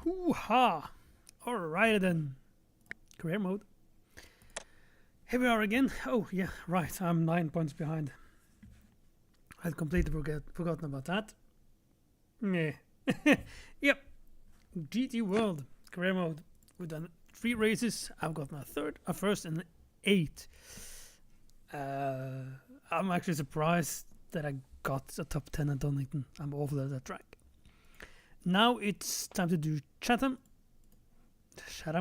Hoo-ha! Alright then. Career mode. Here we are again. Oh, yeah, right. I'm 9 points behind. I'd completely forgotten about that. Meh. Yep. GT World. Career mode. We've done 3 races. I've gotten a first, and 8. I'm actually surprised that I got a top 10 at Donington. I'm awful at that track. Now it's time to do Chatham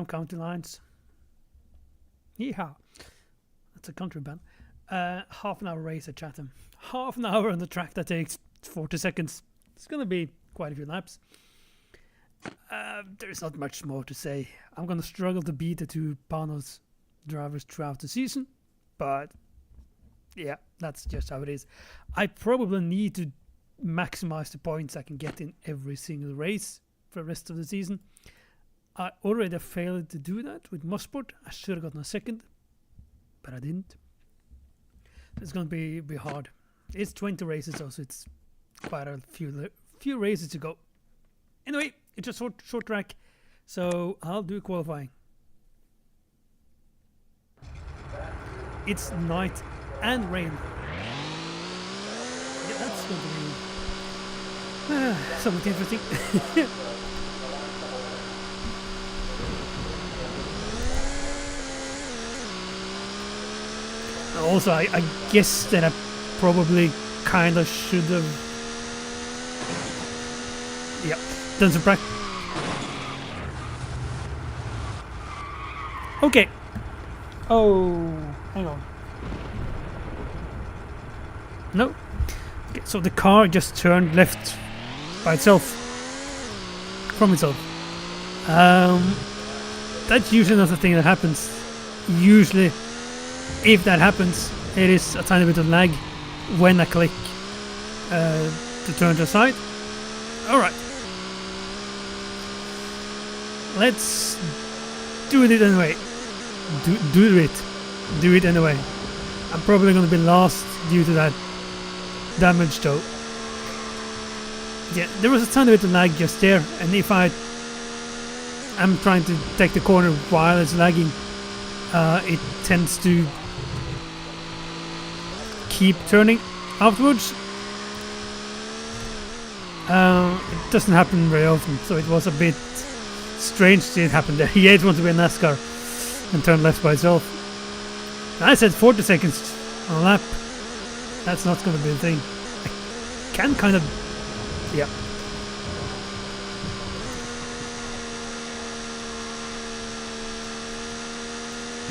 County Lines. Yeehaw. That's a country band. Half an hour race at Chatham. Half an hour on the track that takes 40 seconds. It's going to be quite a few laps. There's not much more to say. I'm going to struggle to beat the 2 Panos drivers throughout the season. But yeah, that's just how it is. I probably need to maximize the points I can get in every single race for the rest of the season. I already failed to do that with Mosport. I should have gotten a second, but I didn't. It's going to be hard. It's 20 races though, so it's quite a few races to go. Anyway, it's a short track, so I'll do qualifying. It's night and rain. Yeah, that's going to be somewhat interesting. Also, I guess that I probably kind of should have, done some practice. Okay. Oh, hang on. No. Okay, so the car just turned left by itself, from itself. That's usually not the thing that happens. Usually, if that happens, it is a tiny bit of lag when I click to turn to the side. Alright. Let's do it anyway. Do it anyway. I'm probably going to be lost due to that damage though. Yeah, there was a tiny bit of lag just there, and if I'm trying to take the corner while it's lagging, it tends to keep turning afterwards. It doesn't happen very often, so it was a bit strange that it happened there. Yeah, it wants to be a NASCAR and turn left by itself. I said 40 seconds on a lap. That's not going to be a thing. I can kind of, yeah.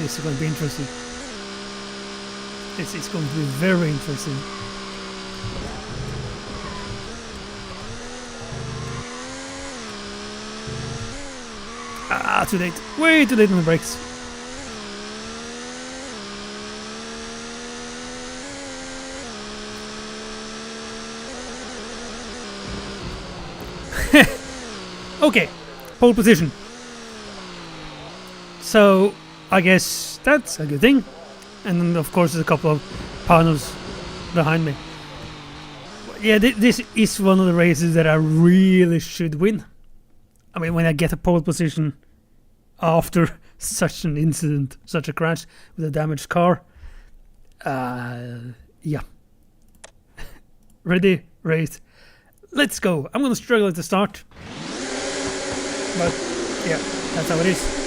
This is going to be interesting. This is going to be very interesting. Too late. Way too late on the brakes. Okay, pole position. So I guess that's a good thing. And then of course there's a couple of Panos behind me. Yeah, this is one of the races that I really should win. I mean, when I get a pole position after such an incident, such a crash with a damaged car. Yeah. Ready, race, let's go. I'm gonna struggle at the start, but yeah, that's how it is.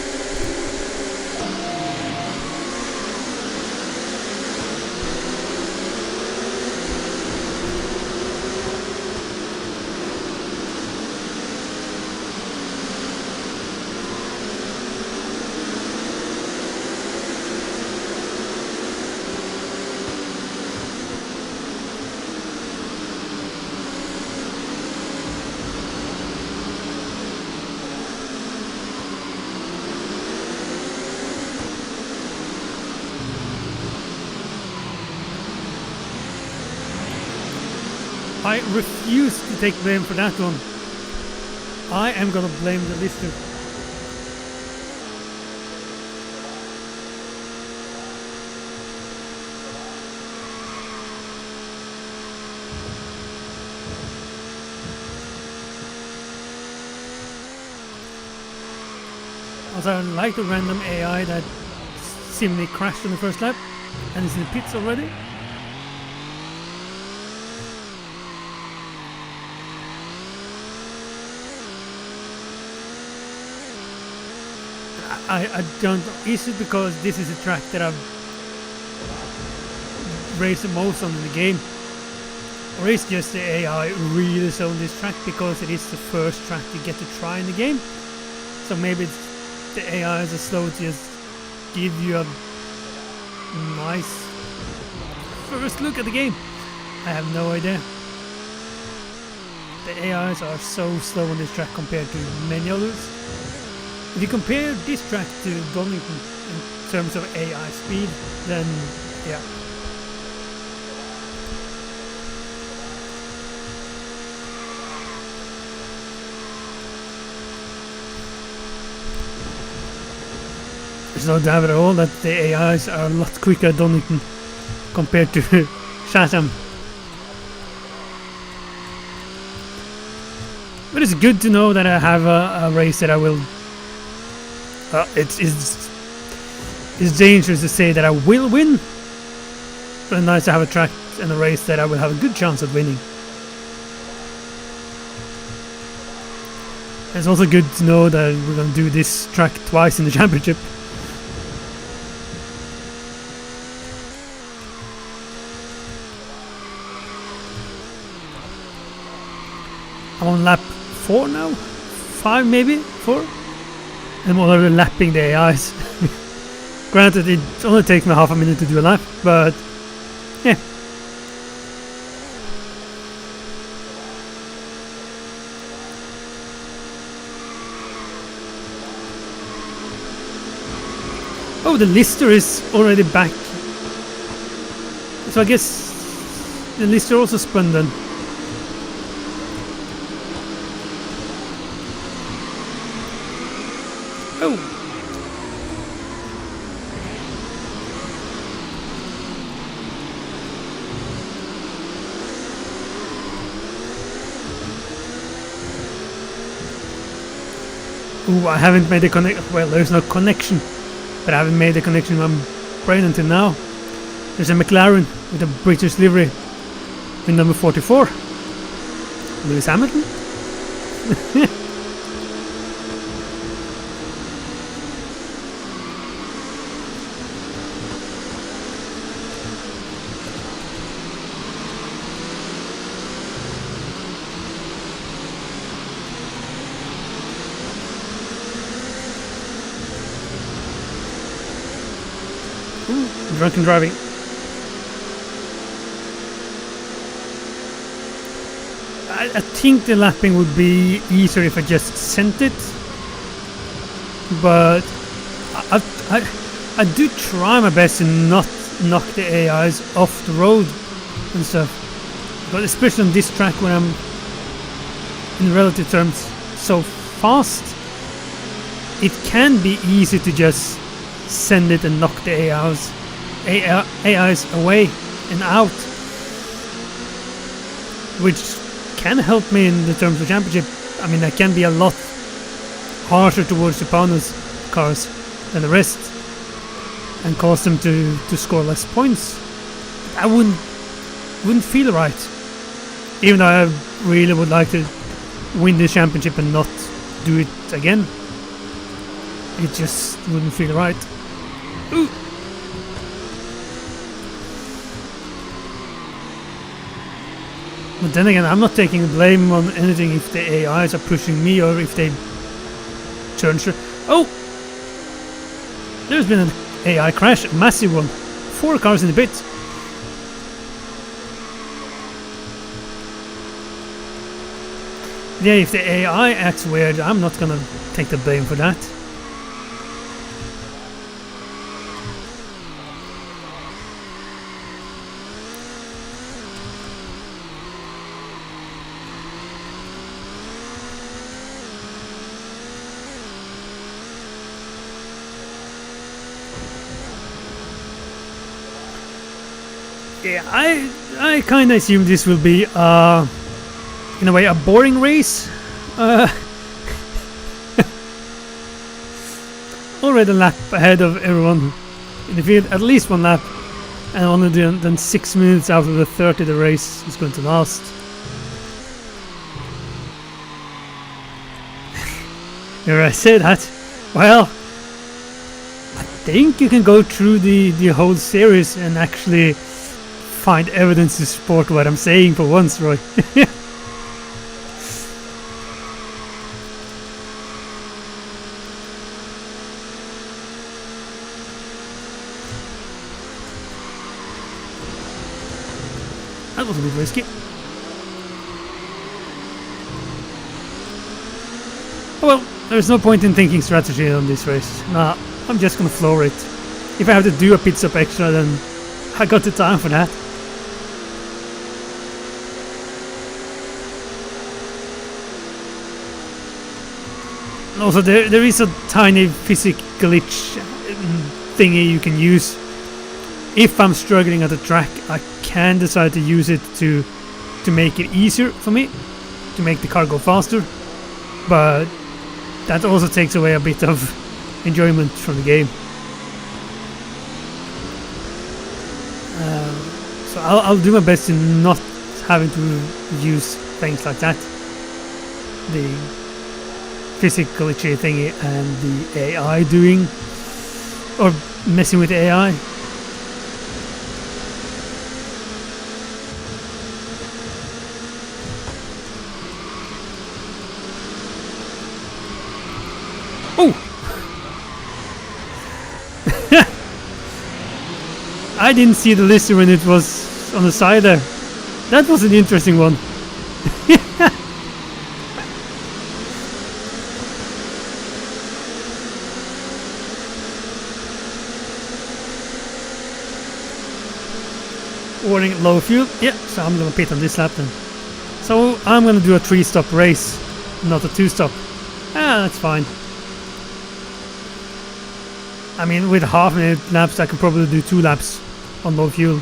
I refuse to take blame for that one. I am gonna blame the listener. Also, I like the random AI that seemingly crashed on the first lap and is in the pits already. I don't know. Is it because this is a track that I've raced the most on in the game? Or is just the AI really so on this track because it is the first track you get to try in the game? So maybe it's the AI is slow to just give you a nice first look at the game. I have no idea. The AIs are so slow on this track compared to many others. If you compare this track to Donington in terms of AI speed, then yeah. There's no doubt at all that the AIs are a lot quicker at Donington compared to Chatham. But it's good to know that I have a race that I will... it's dangerous to say that I will win, but it's nice to have a track and a race that I will have a good chance of winning. It's also good to know that we're going to do this track twice in the championship. I'm on lap 4 now? 5 maybe? 4? And I'm already lapping the AIs. Granted, it only takes me half a minute to do a lap, but yeah. Oh, the lister is already back. So I guess the lister also spun then. Oh! Ooh, I haven't made a connection. Well, there's no connection, but I haven't made a connection on my brain until now. There's a McLaren with a British livery with number 44. Lewis Hamilton? Drunken driving. I think the lapping would be easier if I just sent it, but I do try my best to not knock the AIs off the road and stuff, but especially on this track when I'm in relative terms so fast, it can be easy to just send it and knock the AIs away and out, which can help me in the terms of championship. I mean, I can be a lot harsher towards the opponent's cars than the rest and cause them to score less points. I wouldn't feel right, even though I really would like to win this championship and not do it again. It just wouldn't feel right. Ooh. But then again, I'm not taking the blame on anything if the AIs are pushing me or if they turn straight. Oh! There's been an AI crash, a massive one. 4 cars in the pit. Yeah, if the AI acts weird, I'm not gonna take the blame for that. Yeah, I kind of assume this will be, in a way, a boring race. already a lap ahead of everyone in the field, at least one lap, and only then 6 minutes after the 30 the race is going to last. Here I say that, well, I think you can go through the whole series and actually find evidence to support what I'm saying for once, Roy. That was a bit risky. Oh well, there's no point in thinking strategy on this race. Nah, I'm just gonna floor it. If I have to do a pit stop extra, then I got the time for that. And also there is a tiny physic glitch thingy you can use. If I'm struggling at the track, I can decide to use it to make it easier for me, to make the car go faster, but that also takes away a bit of enjoyment from the game. So I'll do my best in not having to use things like that, the physical glitchy thingy and the AI doing, or messing with the AI. Oh! I didn't see the lister when it was on the side there. That was an interesting one. Warning, low fuel. Yeah, so I'm gonna pit on this lap then. So I'm gonna do a 3-stop race, not a 2-stop. Ah, that's fine. I mean, with half-minute laps, I could probably do 2 laps on low fuel.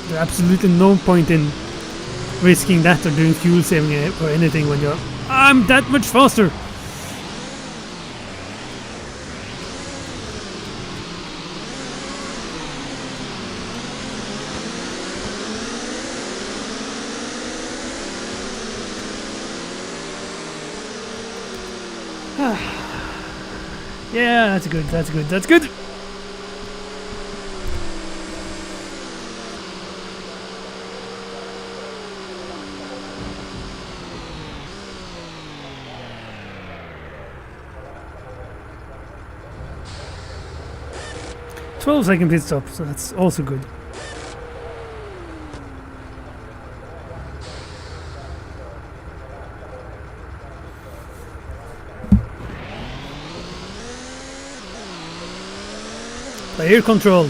There's absolutely no point in risking that or doing fuel saving or anything when you're... I'm that much faster! Yeah, that's good, that's good, that's good! "12-second pit stop," so that's also good. Player control.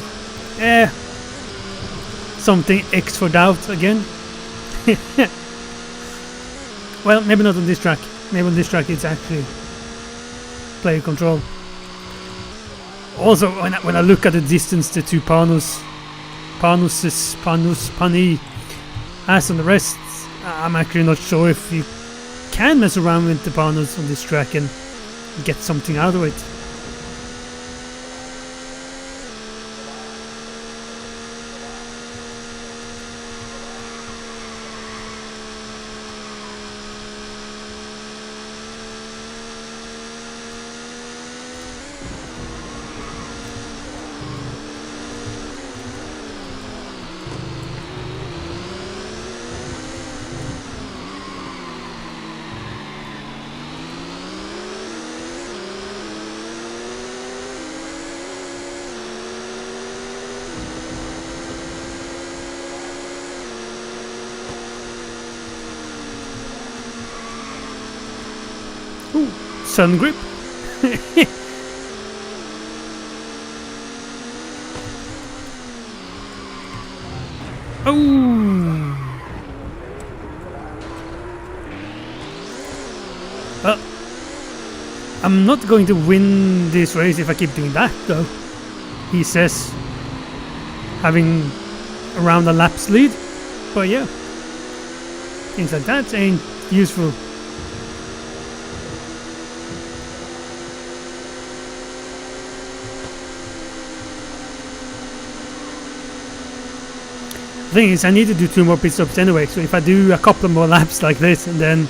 Something X for doubt again. Well, maybe not on this track. Maybe on this track it's actually player control. Also, when I look at the distance the two Pani has on the rest, I'm actually not sure if you can mess around with the Panos on this track and get something out of it. Ooh, sun grip. Oh. Well, I'm not going to win this race if I keep doing that, though. He says, having around a lap's lead. But yeah, things like that ain't useful. thing is, I need to do 2 more pit stops anyway, so if I do a couple more laps like this and then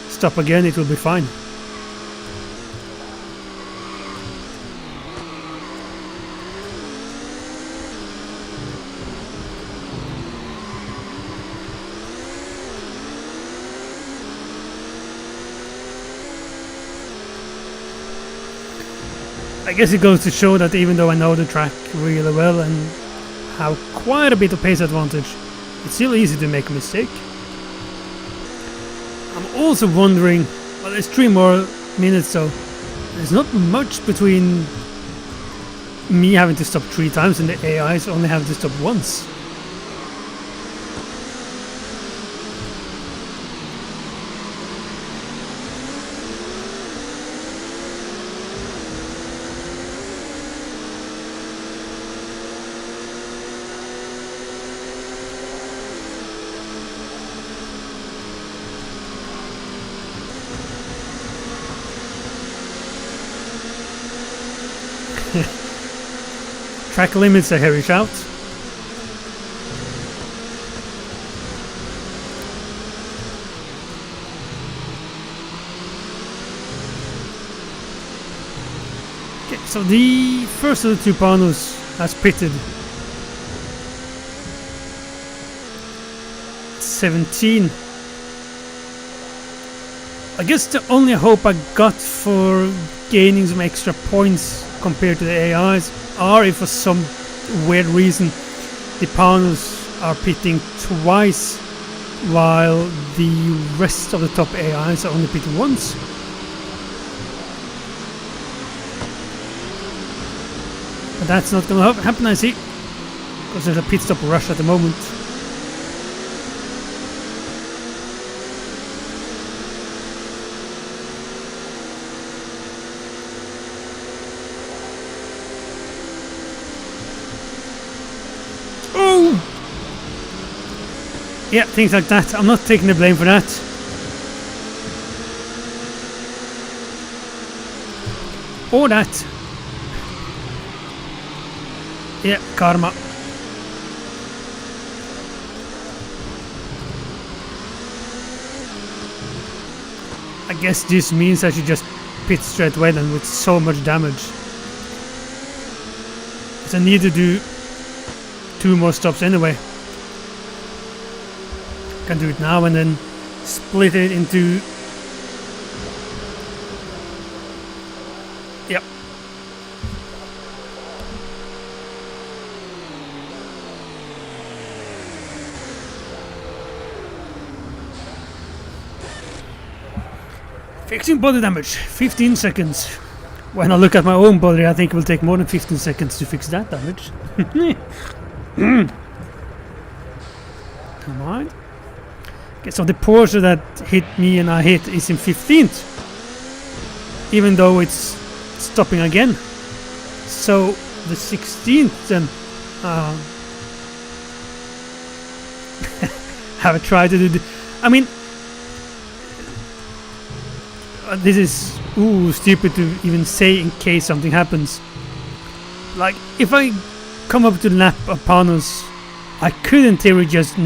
stop again, it will be fine. I guess it goes to show that even though I know the track really well and have quite a bit of pace advantage, it's still easy to make a mistake. I'm also wondering, well, there's 3 more minutes, so there's not much between me having to stop 3 times and the AIs only having to stop once. Track limits, I hear you shout. Okay, so the first of the 2 Panos has pitted. 17. I guess the only hope I got for gaining some extra points compared to the AIs are if for some weird reason the Panos are pitting twice while the rest of the top AIs are only pitting once. But that's not gonna happen, I see, because there's a pit stop rush at the moment. Yeah, things like that. I'm not taking the blame for that. Or that. Yeah, karma. I guess this means I should just pit straight away then with so much damage. So I need to do 2 more stops anyway. Can do it now and then split it into. Yep. Fixing body damage, 15 seconds. When I look at my own body, I think it will take more than 15 seconds to fix that damage. Come on. Okay, so the Porsche that hit me and I hit is in 15th, even though it's stopping again. So the 16th then have I tried to do I mean, this is stupid to even say in case something happens. Like, if I come up to lap of Panos, I could in theory just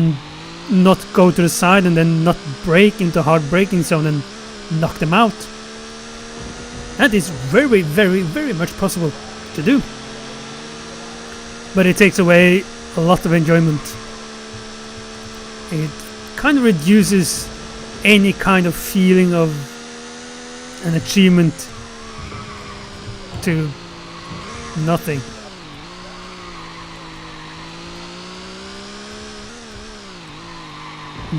not go to the side and then not brake into hard braking zone and knock them out. That is very, very, very much possible to do. But it takes away a lot of enjoyment. It kind of reduces any kind of feeling of an achievement to nothing.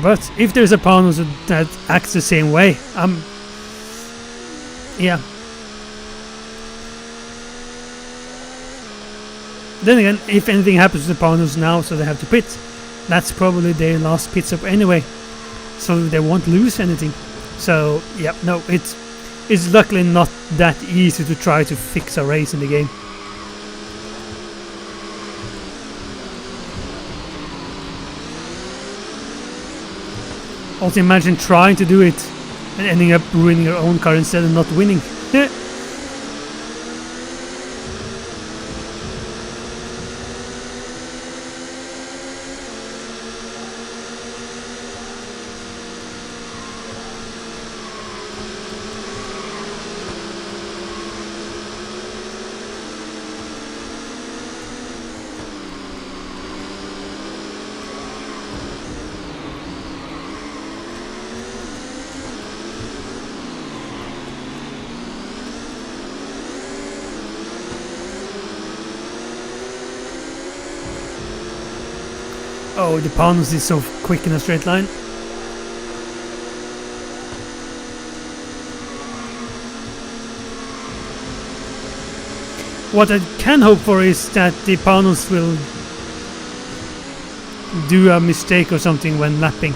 But if there's a Panos that acts the same way, yeah. Then again, if anything happens to the Panos now, so they have to pit, that's probably their last pit stop anyway, so they won't lose anything. So yeah, no, it's luckily not that easy to try to fix a race in the game. Also imagine trying to do it and ending up ruining your own car instead of not winning. Oh, the Panos is so quick in a straight line. What I can hope for is that the Panos will do a mistake or something when lapping.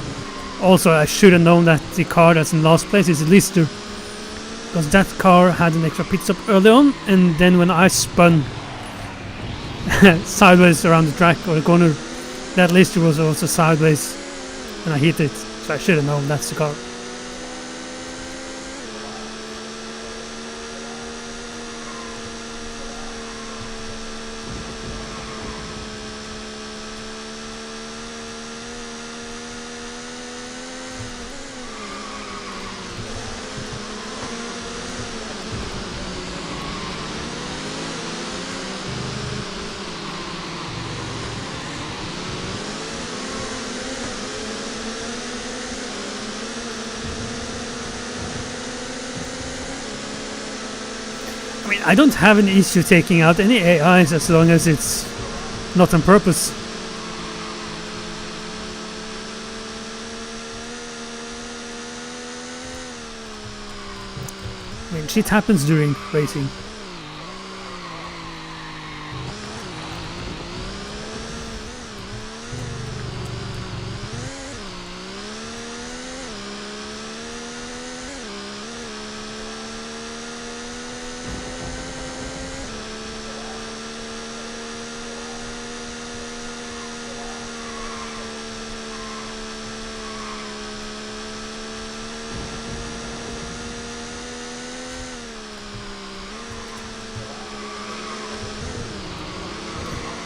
Also, I should have known that the car that's in last place is a Lister, because that car had an extra pit stop early on, and then when I spun sideways around the track or the corner, that Lister was also sideways and I hit it, so I should have known that's the car. I mean, I don't have an issue taking out any AIs as long as it's not on purpose. I mean, shit happens during racing.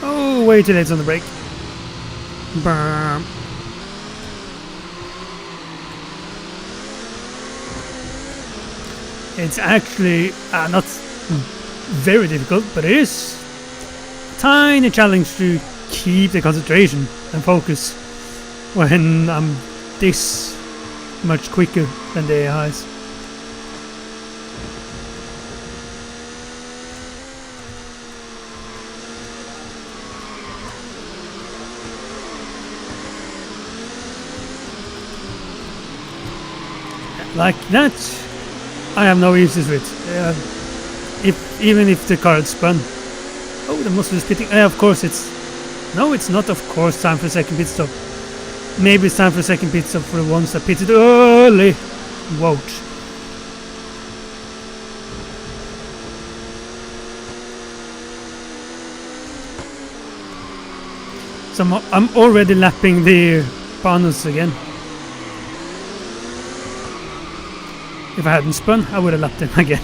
Oh, way too late on the brake. Burm. It's actually not very difficult, but it is a tiny challenge to keep the concentration and focus when I'm this much quicker than the AIs. Like that, I have no issues with. Even if the car had spun. Oh, the muscle is pitting. Of course it's... No, it's not of course time for a second pit stop. Maybe it's time for a second pit stop for the ones that pitted early. Wouch. So I'm already lapping the Panos again. If I hadn't spun, I would have lapped him again.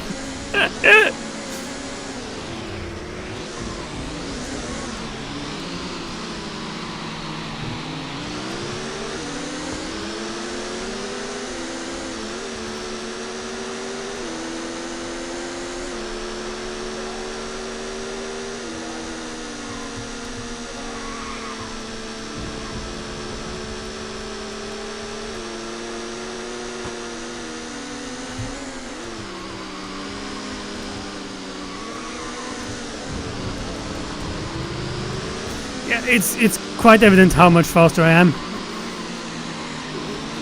It's quite evident how much faster I am.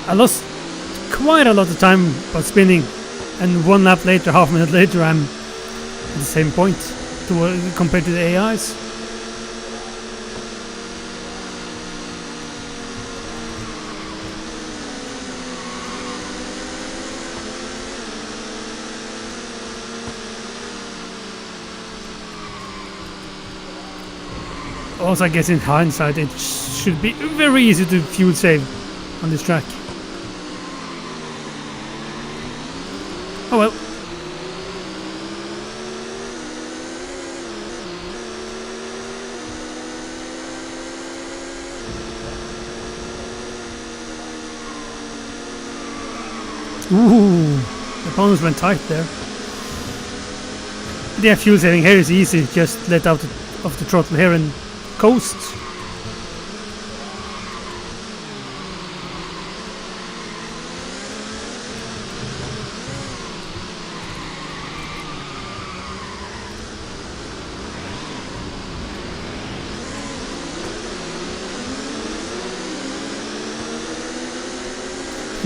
I lost quite a lot of time by spinning, and one lap later, half a minute later, I'm at the same point compared to the AIs. Also, I guess in hindsight it should be very easy to fuel save on this track. Oh well. Ooh, the opponents went tight there. Yeah, fuel saving here is easy, just let out of the throttle here and coast.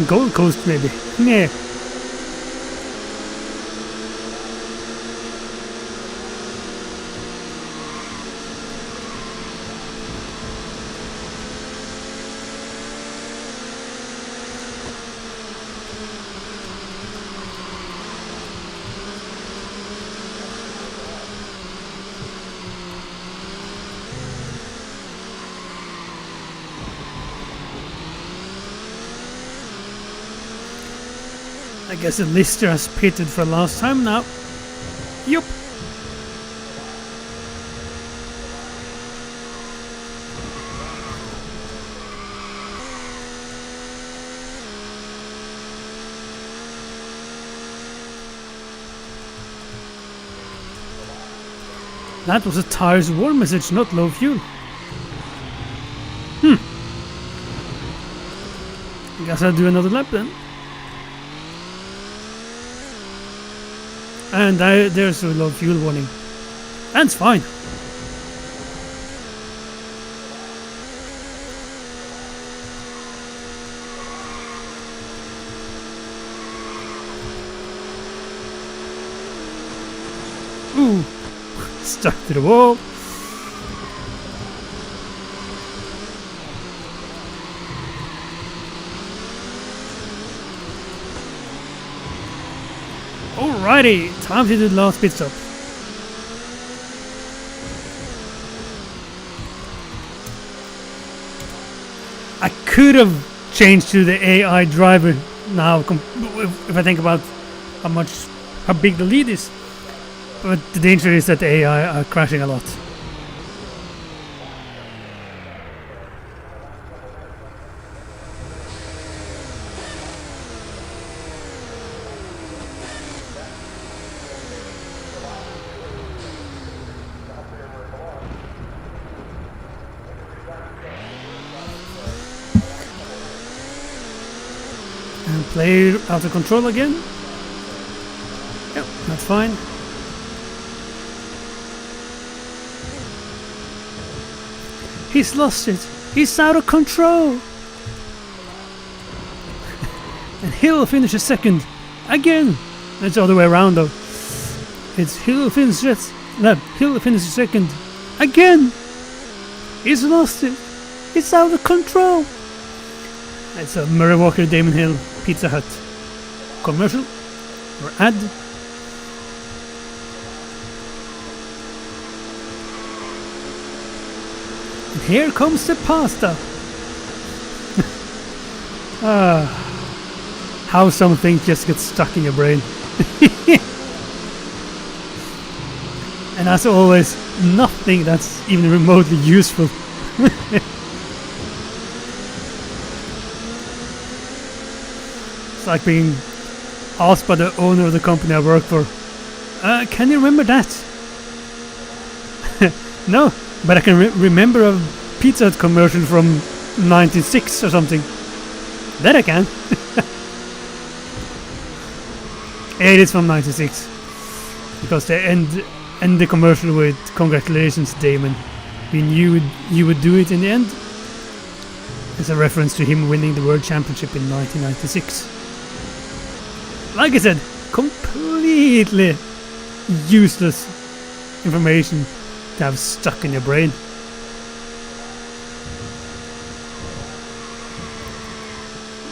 Gold Coast maybe. Yeah. I guess the Lister has pitted for last time now. Yup. That was a tires war message, not low fuel. I guess I'll do another lap then. And there's a low fuel warning. That's fine. Ooh, stuck to the wall. Alrighty, time to do the last pit stop. I could have changed to the AI driver now, if I think about how big the lead is. But the danger is that the AI are crashing a lot. And play out of control again. Yep, that's fine. He's lost it. He's out of control. And Hill finishes second. Again. It's the other way around though. It's Hill finishes second. Again. He's lost it. It's out of control. It's a Murray Walker, Damon Hill, Pizza Hut commercial or ad. And here comes the pasta. How some things just get stuck in your brain. And as always, nothing that's even remotely useful. It's like being asked by the owner of the company I work for, can you remember that? No, but I can remember a Pizza Hut commercial from 96 or something. That I can. It is from 96. Because they end the commercial with "Congratulations, Damon. We knew you would do it in the end." It's a reference to him winning the World Championship in 1996. Like I said, completely useless information to have stuck in your brain.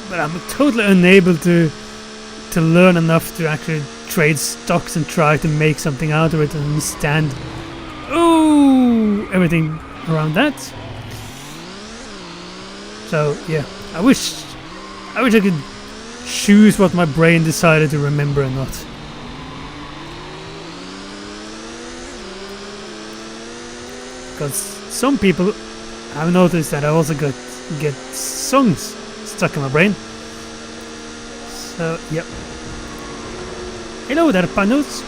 But I'm totally unable to learn enough to actually trade stocks and try to make something out of it and understand everything around that. So yeah, I wish I could choose what my brain decided to remember or not. Because some people have noticed that I also get songs stuck in my brain. So yep. Hello there, Panos.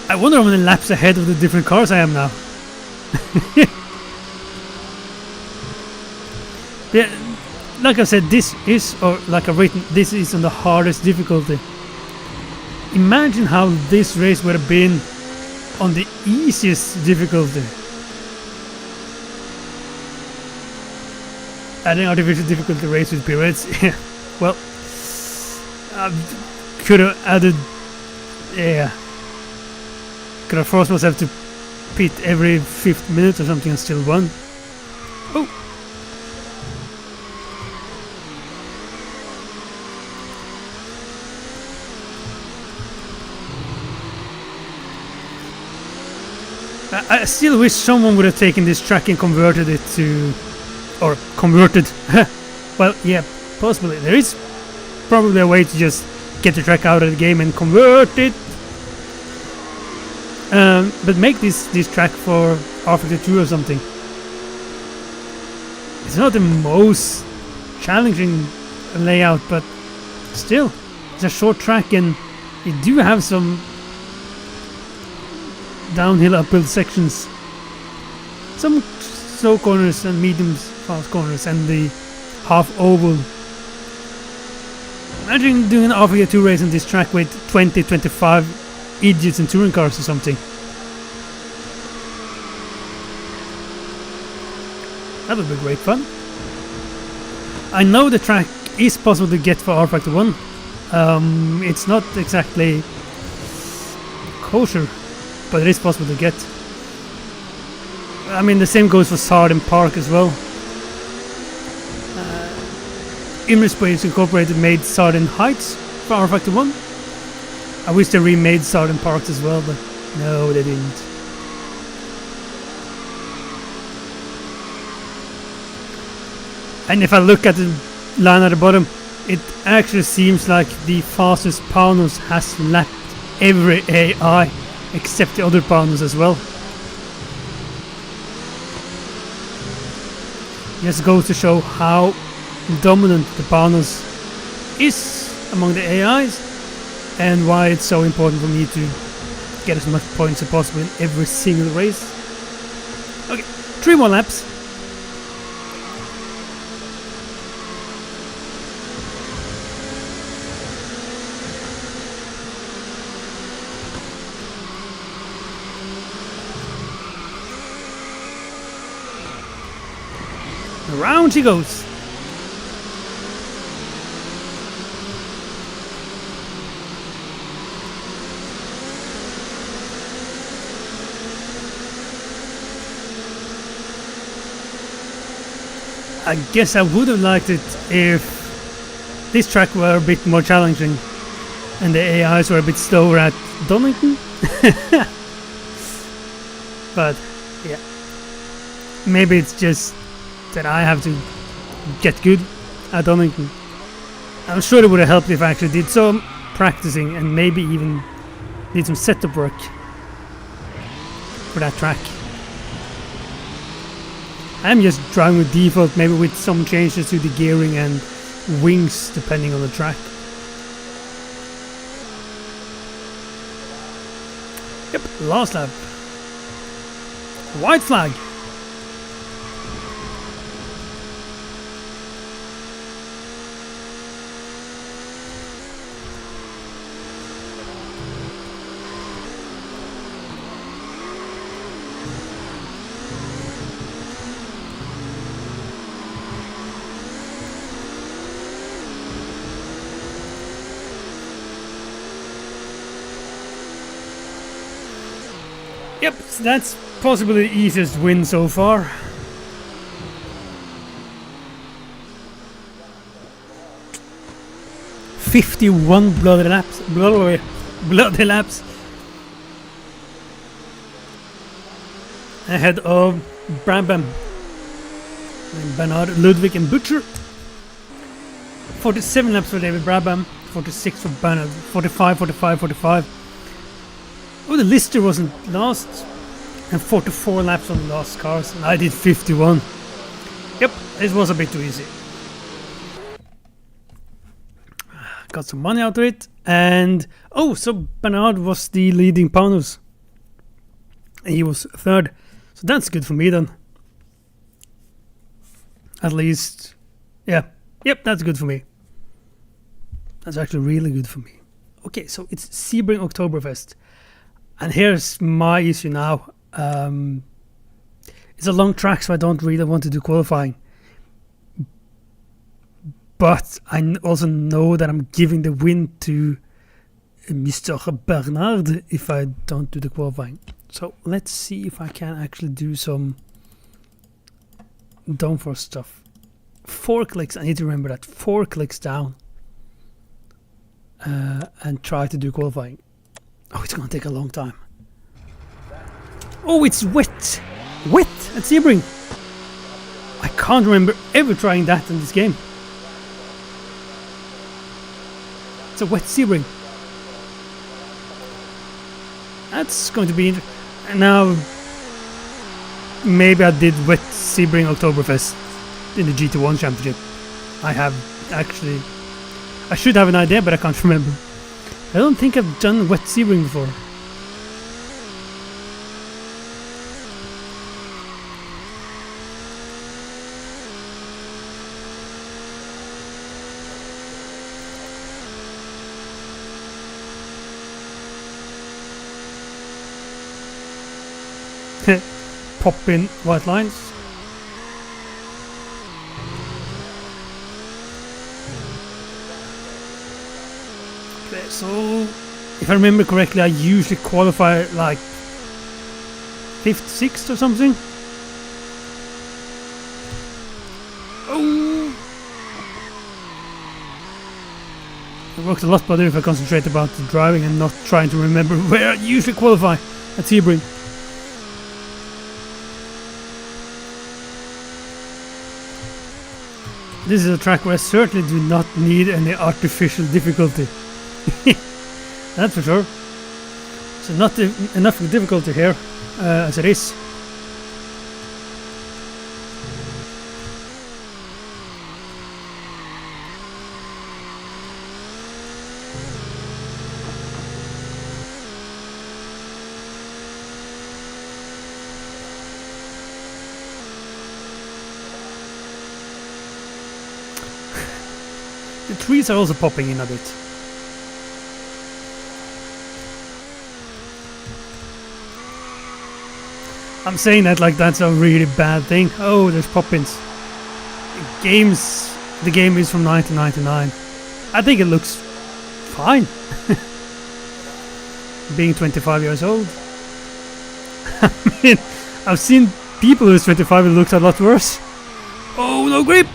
I wonder how many laps ahead of the different cars I am now. Yeah, like I said, this is, or like I've written, this is on the hardest difficulty. Imagine how this race would have been on the easiest difficulty. Adding artificial difficulty race with pirouettes. Well, could have added. Yeah. Could have forced myself to pit every 5th minute or something and still won. Oh! I still wish someone would have taken this track and converted it to... Or converted. Well, yeah, possibly. There is probably a way to just get the track out of the game and convert it. But make this track for rFactor 2 or something. It's not the most challenging layout, but still, it's a short track and you do have some downhill uphill sections, some slow corners and medium fast corners, and the half oval. Imagine doing an rFactor 2 race on this track with 20-25 idiots in touring cars or something. That would be great fun. I know the track is possible to get for rFactor 1. It's not exactly kosher, but it is possible to get. I mean, the same goes for Sardin Park as well. Image Incorporated made Sardin Heights for rFactor 1. I wish they remade Sardin Parks as well, but no, they didn't. And if I look at the line at the bottom, it actually seems like the fastest Paunos has lapped every AI except the other Paunos as well. Just goes to show how dominant the Paunos is among the AIs, and why it's so important for me to get as much points as possible in every single race. Okay, 3 more laps. Around she goes. I guess I would have liked it if this track were a bit more challenging and the AIs were a bit slower at Donington. But yeah, maybe it's just that I have to get good at Donington. I'm sure it would have helped if I actually did some practicing and maybe even did some setup work for that track. I'm just driving with default, maybe with some changes to the gearing and wings depending on the track. Yep, last lap. White flag. Yep, so that's possibly the easiest win so far. "51 bloody laps, bloody laps ahead of Brabham, Bernard, Ludwig and Butcher. 47 laps for David Brabham, 46 for Bernard, 45, 45, 45. Oh, the Lister wasn't last, and 44 laps on the last cars, and I did 51. Yep, this was a bit too easy. Got some money out of it, and oh, so Bernard was the leading Paunos. He was third, so that's good for me then. At least, yeah, yep, that's good for me. That's actually really good for me. Okay, so it's Sebring Oktoberfest. And here's my issue now. It's a long track, so I don't really want to do qualifying. but I also know that I'm giving the win to Mr. Bernard if I don't do the qualifying. So let's see if I can actually do some downforce stuff. 4 clicks, I need to remember that. 4 clicks down. And try to do qualifying. Oh, it's gonna take a long time. Oh, it's wet! Wet at Sebring! I can't remember ever trying that in this game. It's a wet Sebring. That's going to be interesting. And now, maybe I did wet Sebring Oktoberfest in the GT1 Championship. I have actually... I should have an idea, but I can't remember. I don't think I've done wet Sebring before. Pop in white lines. Okay, so if I remember correctly, I usually qualify like 5th, 6th or something. Oh! It works a lot better if I concentrate about the driving and not trying to remember where I usually qualify at Sebring. This is a track where I certainly do not need any artificial difficulty. That's for sure. So not enough difficulty here as it is. The trees are also popping in a bit. I'm saying that like that's a really bad thing. Oh, there's pop-ins. The game is from 1999. I think it looks fine. Being 25 years old. I mean, I've seen people who's 25 who looks a lot worse. Oh, no grip!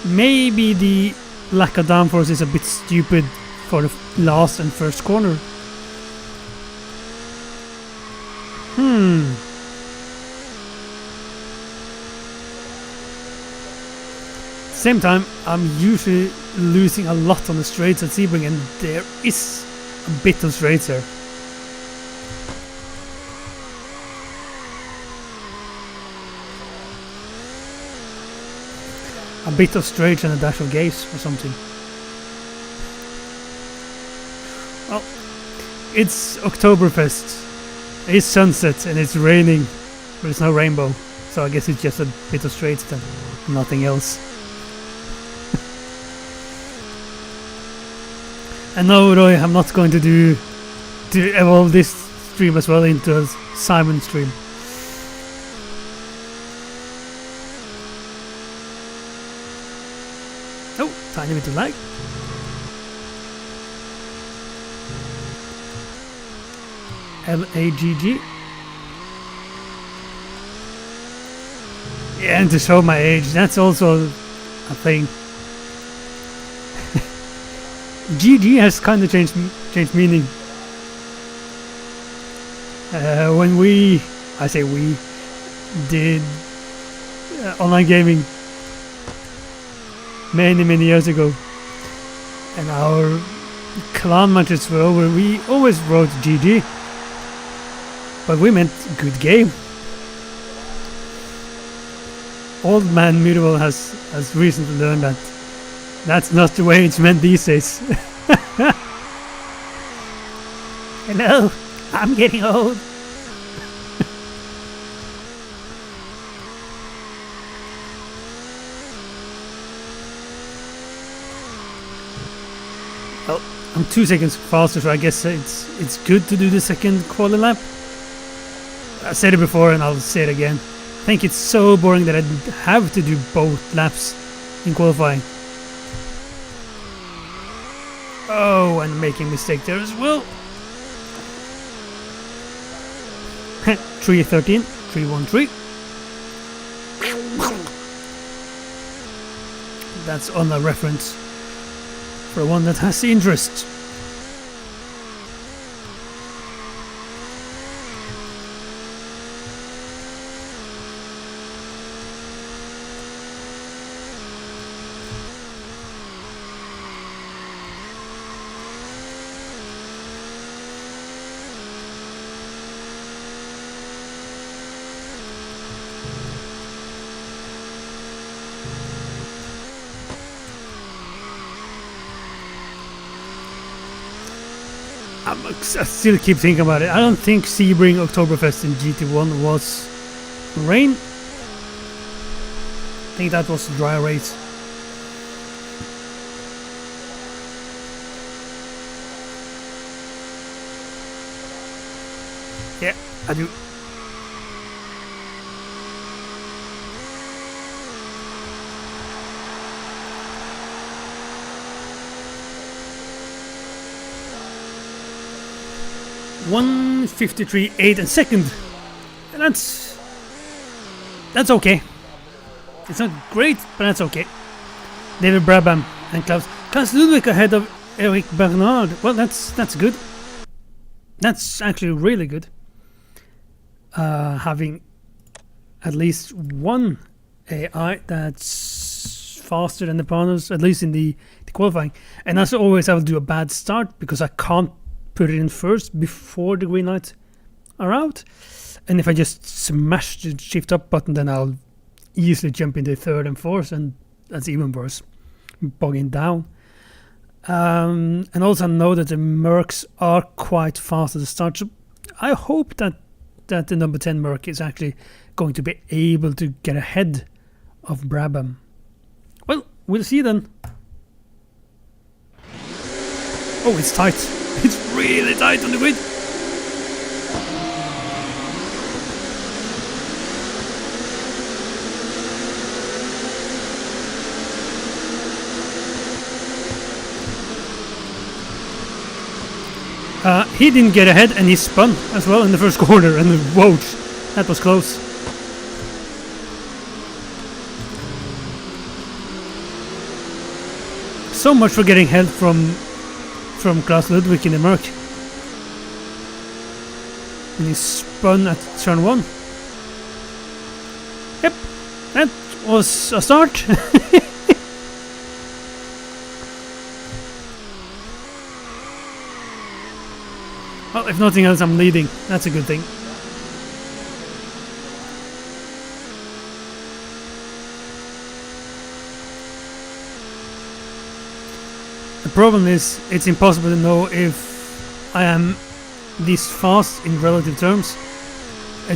Maybe the lack of downforce is a bit stupid for the last and first corner. Same time, I'm usually losing a lot on the straights at Sebring, and there is a bit of straights here. A bit of straights and a dash of gaze or something. Well, it's Oktoberfest. It's sunset and it's raining, but it's no rainbow. So I guess it's just a bit of straights then, nothing else. And no, Roy, I'm not going to evolve this stream as well into a Simon stream. Oh, tiny bit of lag. LAGG. Yeah, and to show my age, that's also a thing. GG has kind of changed meaning. When I say we, did online gaming many years ago, and our clan matches were over, we always wrote GG, but we meant good game. Old man Mutable has recently learned that that's not the way it's meant these days. Hello, I'm getting old. Well, I'm 2 seconds faster, so I guess it's good to do the second quali lap. I said it before and I'll say it again. think it's so boring that I have to do both laps in qualifying. Oh, and making a mistake there as well. 313, 313. That's on a reference for one that has interest. I still keep thinking about it. I don't think Sebring Oktoberfest in GT1 was rain. I think that was a dry race. Yeah, I do. .153.8 and second. And that's okay. It's not great, but that's okay. David Brabham and Klaus Ludwig ahead of Eric Bernard. Well, that's good. That's actually really good. Having at least one AI that's faster than the Panos, at least in the qualifying. And as always, I will do a bad start because I can't put it in first before the green lights are out. And if I just smash the shift up button, then I'll easily jump into third and fourth, and that's even worse, bogging down. And also know that the Mercs are quite fast at the start, so I hope that the number 10 Merc is actually going to be able to get ahead of Brabham. Well, we'll see then. Oh, it's tight. It's really tight on the grid. He didn't get ahead, and he spun as well in the first corner, and whoa, that was close. So much for getting help from Klaus Ludwig in the Merc. And he spun at turn 1. Yep, that was a start. Well, if nothing else, I'm leading. That's a good thing. The problem is, it's impossible to know if I am this fast in relative terms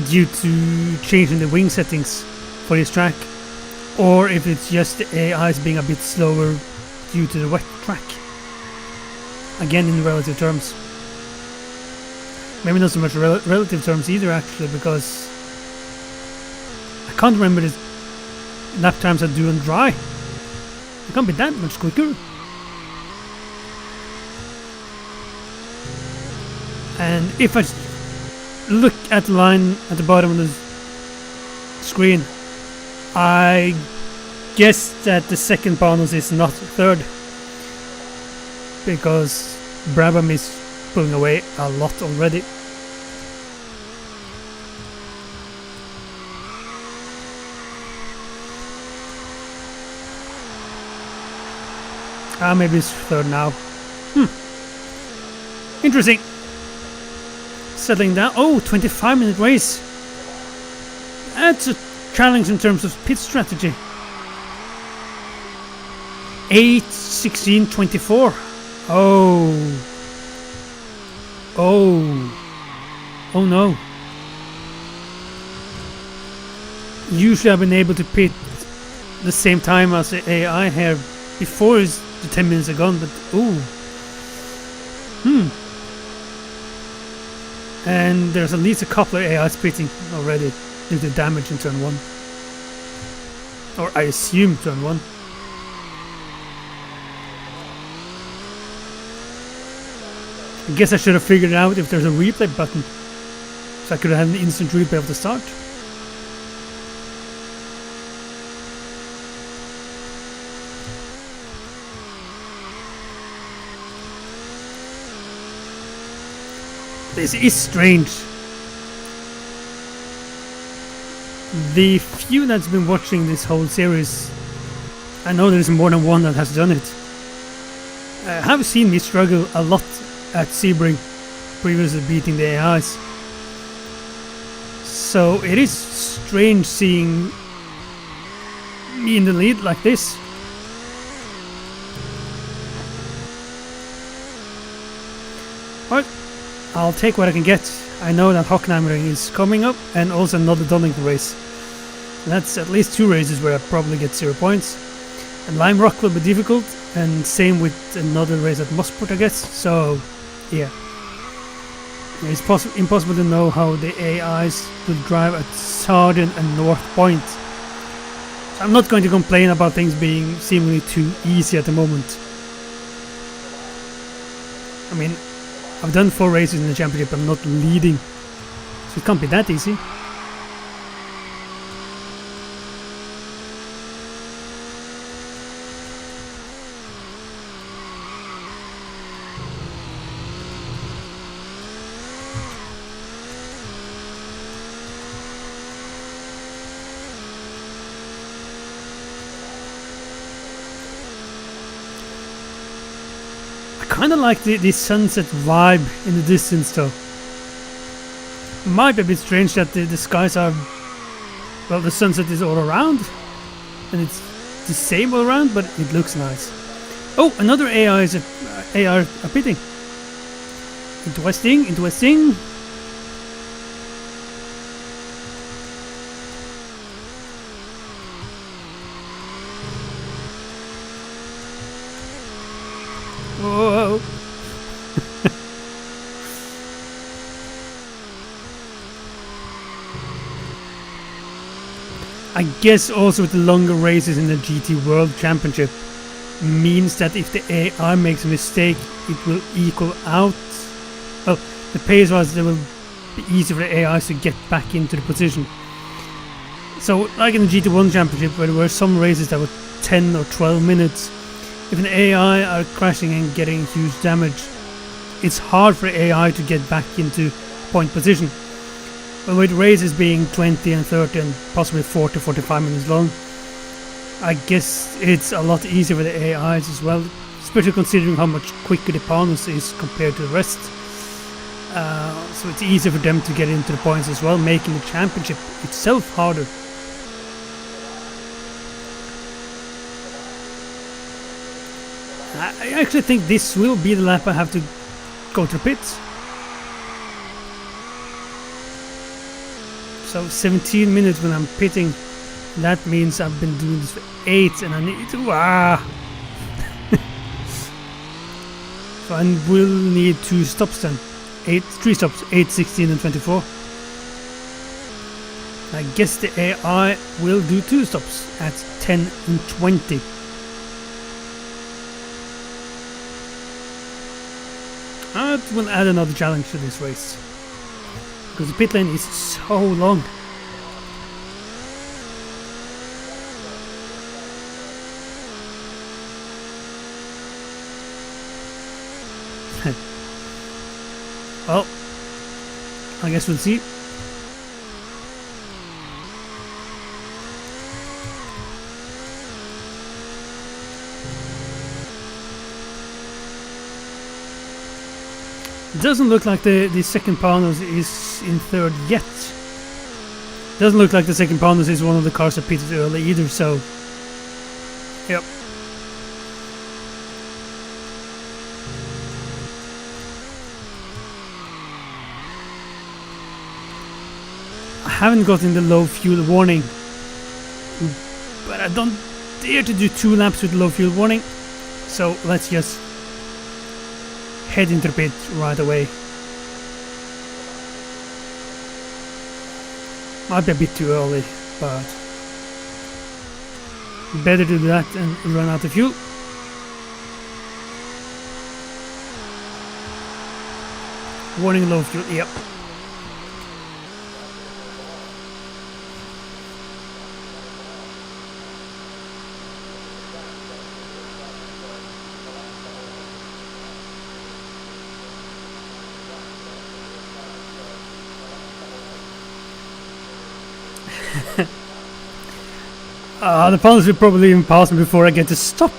due to changing the wing settings for this track, or if it's just the AIs being a bit slower due to the wet track. Again, in relative terms. Maybe not so much relative terms either, actually, because I can't remember the lap times I do on dry. It can't be that much quicker. And if I look at the line at the bottom of the screen, I guess that the second Panos is not third, because Brabham is pulling away a lot already. Maybe it's third now. Interesting. Settling down. Oh, 25-minute race. That's a challenge in terms of pit strategy. 8, 16, 24. Oh no. Usually I've been able to pit the same time as the AI here before the 10 minutes are gone, but and there's at least a couple of AIs pitting already. due to damage in turn 1. Or I assume turn 1. I guess I should have figured out if there's a replay button, so I could have had an instant replay of the start. This is strange. The few that's been watching this whole series, I know there's more than one that has done it, have seen me struggle a lot at Sebring, previously beating the AIs. So it is strange seeing me in the lead like this. But I'll take what I can get. I know that Hockenheimring is coming up, and also another Donington race. That's at least 2 races where I probably get 0 points. And Lime Rock will be difficult, and same with another race at Mosport, I guess. So yeah, it's impossible to know how the AIs will drive at Sardin and North Point. So I'm not going to complain about things being seemingly too easy at the moment. I mean, I've done 4 races in the championship, I'm not leading, so it can't be that easy. I kind of like the sunset vibe in the distance though. Might be a bit strange that the skies are, well, the sunset is all around and it's the same all around, but it looks nice. Oh, another AI is AR pitting. Interesting. Whoa. I guess also with the longer races in the GT World Championship means that if the AI makes a mistake, it will equal out. Well, the pace was, it will be easy for the AIs to get back into the position. So, like in the GT1 Championship, where there were some races that were 10 or 12 minutes, if an AI are crashing and getting huge damage, it's hard for AI to get back into point position. But with races being 20 and 30 and possibly 40, 45 minutes long, I guess it's a lot easier for the AIs as well, especially considering how much quicker the Panos is compared to the rest. So it's easier for them to get into the points as well, making the championship itself harder. I actually think this will be the lap I have to go to the pits. So 17 minutes when I'm pitting, that means I've been doing this for 8 and I need to... So I will need 2 stops then. 3 stops, 8, 16 and 24. I guess the AI will do 2 stops at 10 and 20. That will add another challenge to this race, because the pit lane is so long. Well, I guess we'll see. It doesn't look like the second Panos is in third yet. Doesn't look like the second Panos is one of the cars that pitted early either, so... Yep. I haven't gotten the low fuel warning, but I don't dare to do 2 laps with low fuel warning, so let's just head into the pit right away. Might be a bit too early, but better to do that and run out of fuel. Warning, low fuel, yep. The pilots will probably even pass me before I get to stop.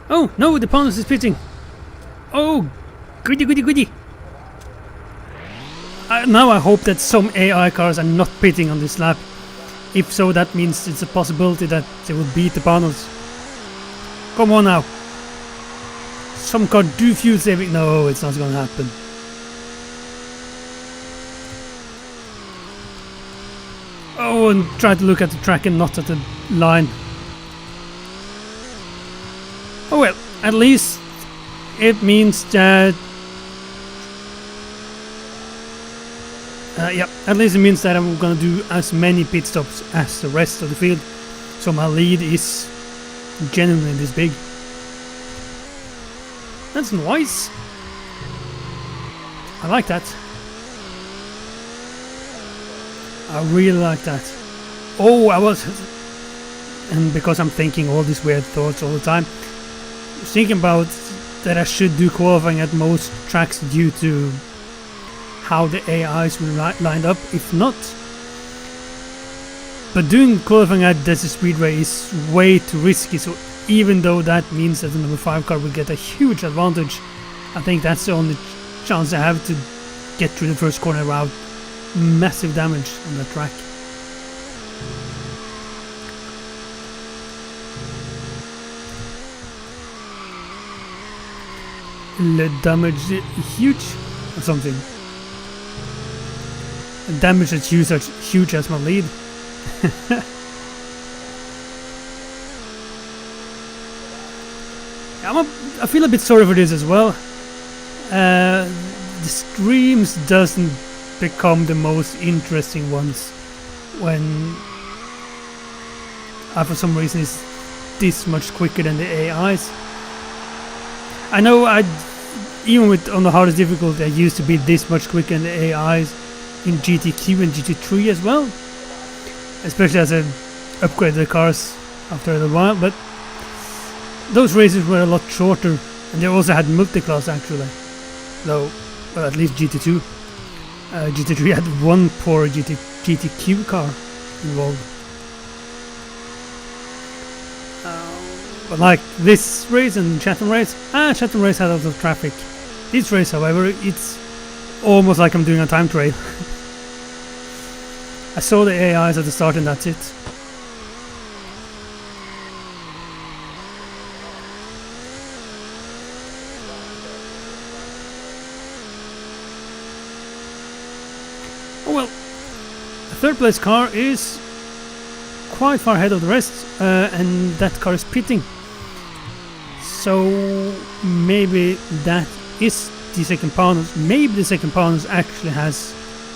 Oh no, the pilots is pitting. Oh, goody goody goody. Now I hope that some AI cars are not pitting on this lap. If so, that means it's a possibility that they will beat the panels. Come on now. Some car do fuel saving. No, it's not going to happen. Oh, and try to look at the track and not at the line. Oh well, at least it means that at least it means that I'm gonna do as many pit stops as the rest of the field, so my lead is genuinely this big. That's nice. I like that. I really like that. Oh, and because I'm thinking all these weird thoughts all the time, thinking about that I should do qualifying at most tracks due to how the AIs will line up, if not. But doing qualifying at Desert Speedway is way too risky, so even though that means that the number 5 car will get a huge advantage, I think that's the only chance I have to get through the first corner without massive damage on that track. Le damage huge or something. Damage that's huge as my lead. I feel a bit sorry for this as well. The streams doesn't become the most interesting ones when I for some reason is this much quicker than the AIs. I know even with on the hardest difficulty I used to be this much quicker than the AIs in GTQ and GT3 as well, especially as I upgraded the cars after a while, but those races were a lot shorter and they also had multi-class actually, though, well, at least GT2. GT3 had one poor GTQ car involved. But like this race and Chatham race, Chatham race had a lot of traffic. This race, however, it's almost like I'm doing a time trial. I saw the AIs at the start and that's it. Oh well, the third place car is quite far ahead of the rest, and that car is pitting. So maybe that is the second Panos. Maybe the second Panos actually has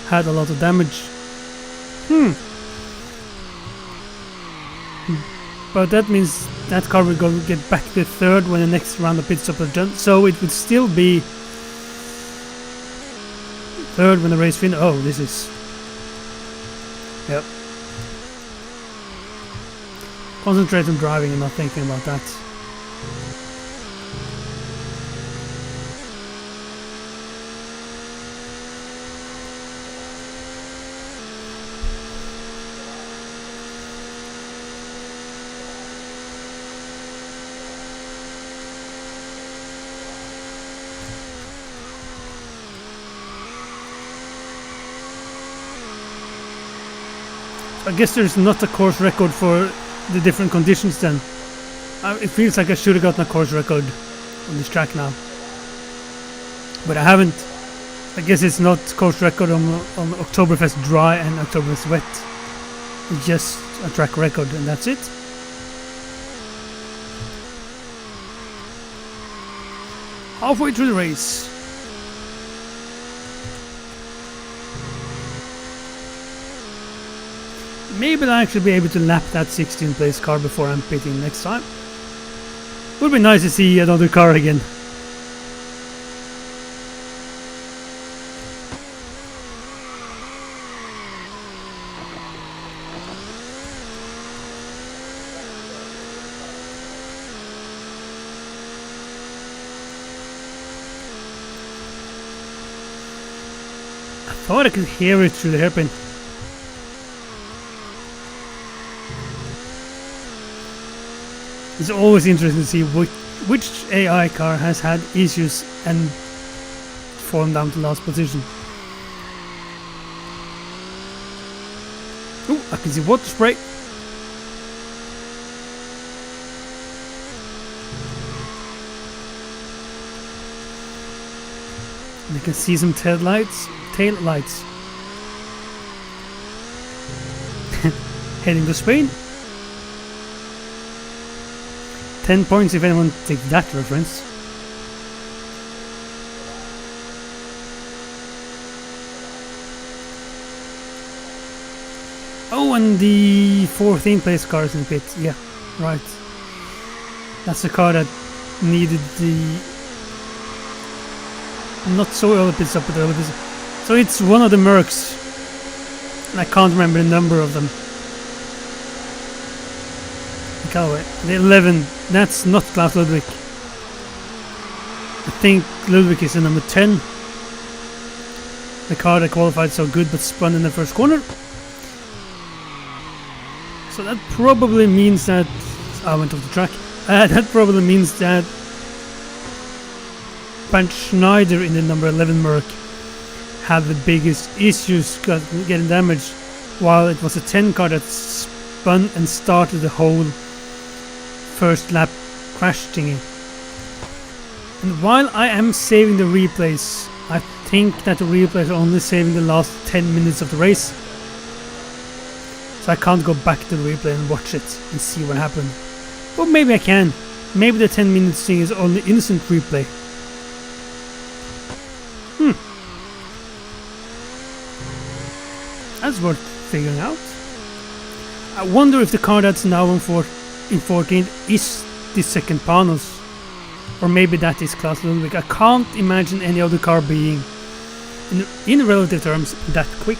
had a lot of damage. But that means that car will get back to third when the next round of pit stop is done. So it would still be third when the race finishes. Oh, this is... Yep. Concentrate on driving and not thinking about that. I guess there's not a course record for the different conditions then. It feels like I should have gotten a course record on this track now, but I haven't. I guess it's not course record on Oktoberfest dry and Oktoberfest wet. It's just a track record and that's it. Halfway through the race. Maybe I'll actually be able to lap that 16th place car before I'm pitting next time. Would be nice to see another car again. I thought I could hear it through the hairpin. It's always interesting to see which AI car has had issues and fallen down to last position. Oh, I can see water spray. And I can see some tail lights. Heading to Spain. 10 points if anyone takes that reference. Oh, and the 14th place car is in pit. Yeah, right. That's the car that needed the not so early pit stop, but early pit stop. So it's one of the Mercs. And I can't remember the number of them. The 11, that's not Klaus Ludwig. I think Ludwig is in number 10. The car that qualified so good but spun in the first corner. So that probably means that I went off the track. That probably means that Bernd Schneider in the number 11 Merc had the biggest issues getting damaged, while it was a 10 car that spun and started the whole first lap crash thingy. And while I am saving the replays, I think that the replays are only saving the last 10 minutes of the race. So I can't go back to the replay and watch it and see what happened. Or maybe I can. Maybe the 10 minutes thing is only instant replay. That's worth figuring out. I wonder if the car that's now in 14th is the second Panos, or maybe that is Klaus Ludwig. I can't imagine any other car being, in relative terms, that quick.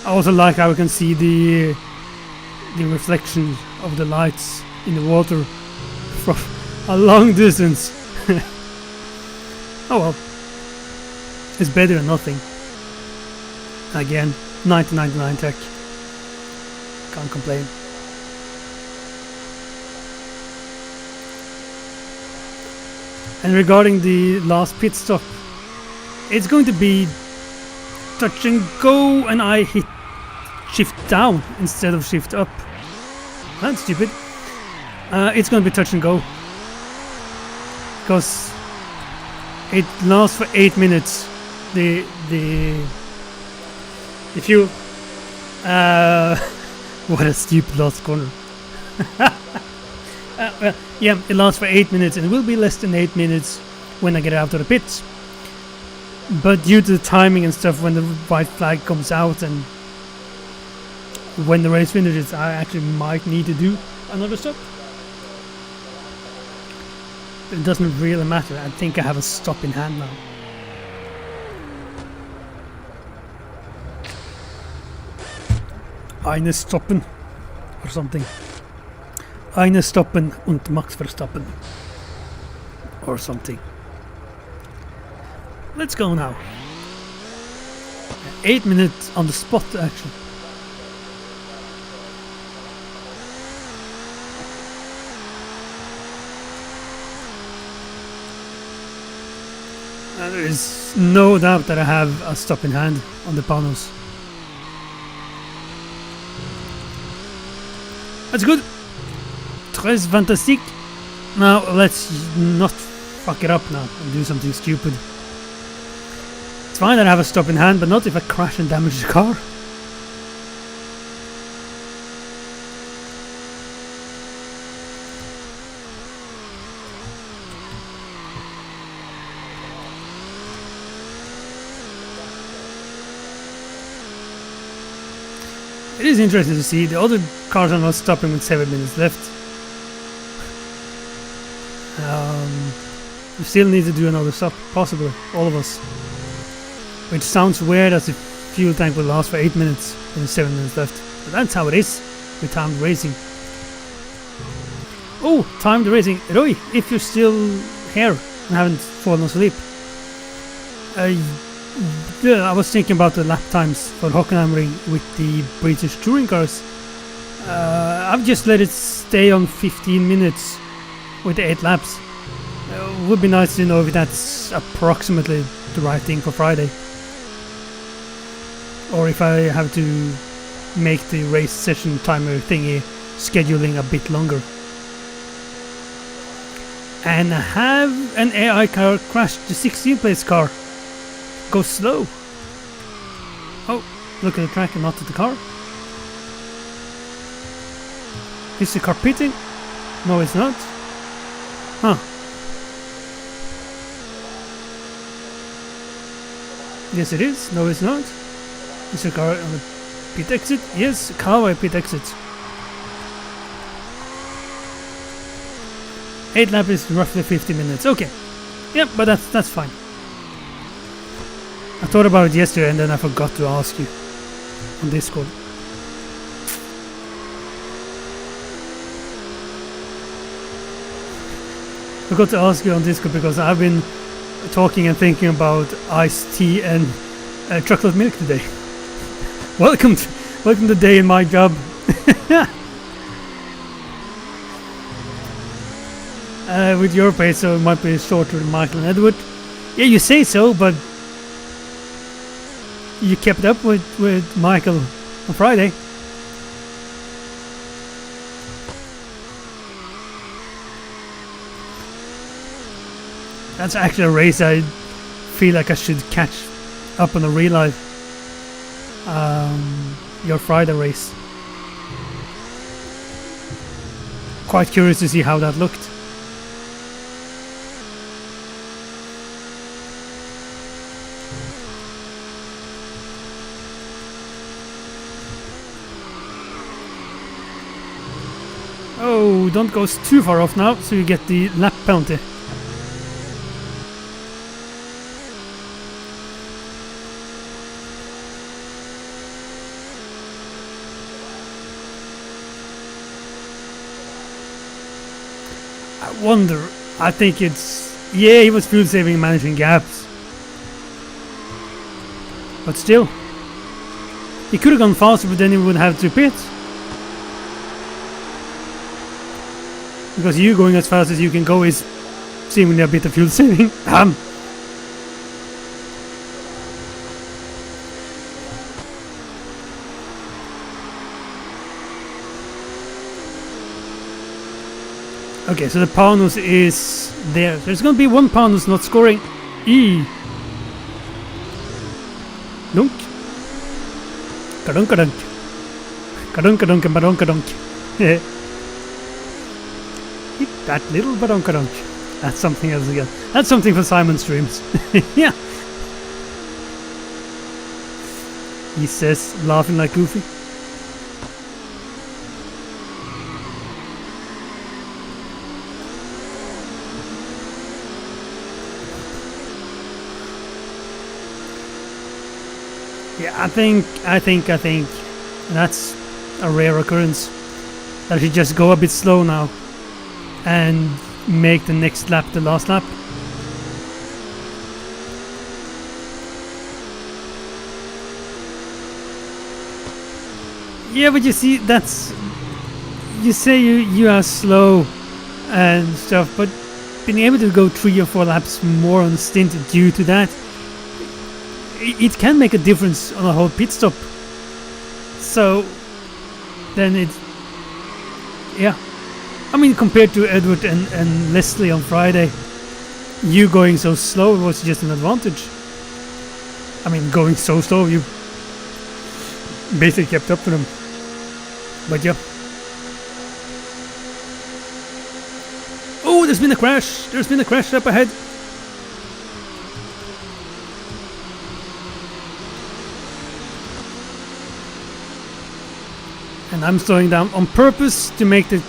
I also like how we can see the reflection of the lights in the water from a long distance. Oh well, it's better than nothing. Again, 1999 tech. Can't complain. And regarding the last pit stop, it's going to be touch and go, and I hit shift down instead of shift up. That's stupid. It's going to be touch and go, because it lasts for 8 minutes. The fuel. What a stupid last corner. Well, yeah, it lasts for 8 minutes, and it will be less than 8 minutes when I get out of the pits. But due to the timing and stuff, when the white flag comes out and when the race finishes, I actually might need to do another stop. It doesn't really matter. I think I have a stop in hand now. Eine stoppen or something. Eine stoppen und Max Verstappen or something. Let's go now. 8 minutes on the spot actually. There is no doubt that I have a stop in hand on the Panos. That's good. Très fantastique. Now let's not fuck it up now and do something stupid. fine that I have a stop in hand, but not if I crash and damage the car. It is interesting to see the other cars are not stopping with 7 minutes left. We still need to do another stop, possibly, all of us. Which sounds weird as if fuel tank will last for 8 minutes and 7 minutes left. But that's how it is with timed racing. Oh, timed racing. Roy, if you're still here and haven't fallen asleep. I was thinking about the lap times for Hockenheimring with the British touring cars. I've just let it stay on 15 minutes with 8 laps. Would be nice to know if that's approximately the right thing for Friday. Or if I have to make the race session timer thingy scheduling a bit longer. And have an AI car crash the 16 place car. Go slow. Oh, look at the track and not at the car. Is the car pitting? No, it's not. Huh. Yes, it is. No, it's not. Is the car on the pit exit? Yes, car by pit exit. 8 lap is roughly 50 minutes. Okay. Yep, but that's fine. I thought about it yesterday and then I forgot to ask you on Discord. Forgot to ask you on Discord because I've been talking and thinking about iced tea and chocolate milk today. Welcome to day in my job. With your pace, so it might be shorter than Michael and Edward. Yeah, you say so, but you kept up with Michael on Friday. That's actually a race I feel like I should catch up on a real life. Your Friday race. Quite curious to see how that looked. Oh, don't go too far off now, so you get the lap penalty. I wonder, I think it's... Yeah, he was fuel saving, managing gaps. But still. He could have gone faster, but then he would have to pit. Because you going as fast as you can go is seemingly a bit of fuel saving. Okay, so the Paunus is there. There's going to be one Paunus not scoring. E. Dunk. Kadunk. Kadunk and badonk. Hit that little badonk. That's something else again. That's something for Simon streams. Yeah. He says, laughing like Goofy. Yeah, I think that's a rare occurrence. That he just go a bit slow now and make the next lap the last lap. Yeah, but you see, that's... You say you are slow and stuff, but being able to go 3 or 4 laps more on stint due to that, it can make a difference on a whole pit stop. So then it's... Yeah. I mean, compared to Edward and Leslie on Friday, you going so slow was just an advantage. I mean, going so slow, you basically kept up with them. But yeah. Oh, there's been a crash. There's been a crash up ahead. And I'm slowing down on purpose to make the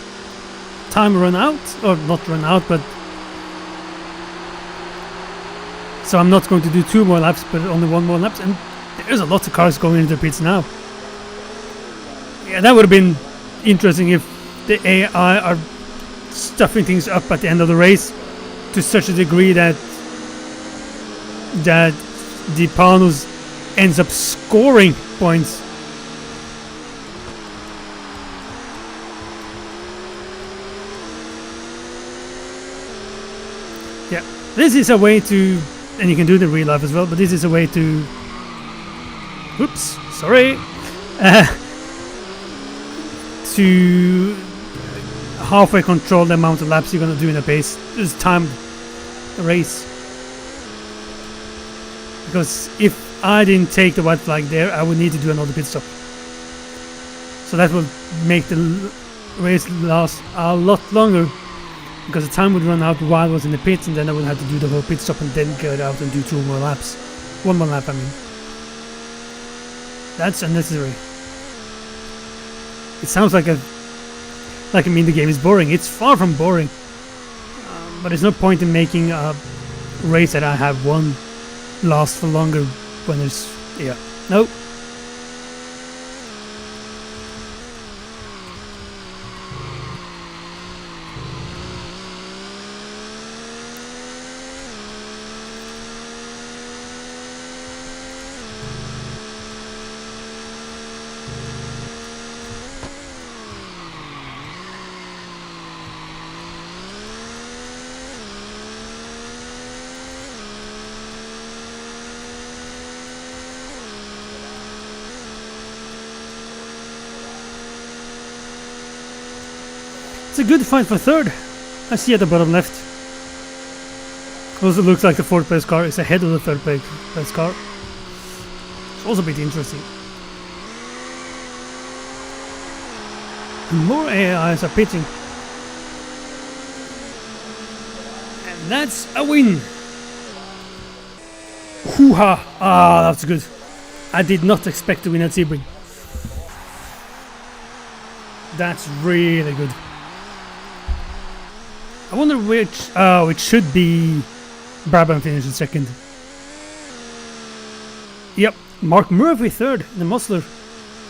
time run out, or not run out, but so I'm not going to do 2 more laps, but only 1 more lap. And there's a lot of cars going into the pits now. Yeah, that would have been interesting if the AI are stuffing things up at the end of the race to such a degree that the Panos ends up scoring points. Yeah, this is a way to, and you can do the real life as well, but this is a way to, oops, sorry, to halfway control the amount of laps you're going to do in a pace. Just time the race. Because if I didn't take the white flag there, I would need to do another pit stop. So that will make the race last a lot longer, because the time would run out while I was in the pits, and then I would have to do the whole pit stop and then get out and do 2 more laps. 1 more lap, I mean. That's unnecessary. It sounds like I mean the game is boring. It's far from boring. But there's no point in making a race that I have won last for longer when there's, yeah, nope. It's a good fight for third. I see at the bottom left. Also looks like the 4th place car is ahead of the 3rd place car. It's also a bit interesting. And more AIs are pitching. And that's a win. Hoo-ha! Ah, that's good. I did not expect to win at Sebring. That's really good. I wonder which. Oh, it should be Brabham finished in 2nd. Yep, Mark Murphy 3rd, the Musler,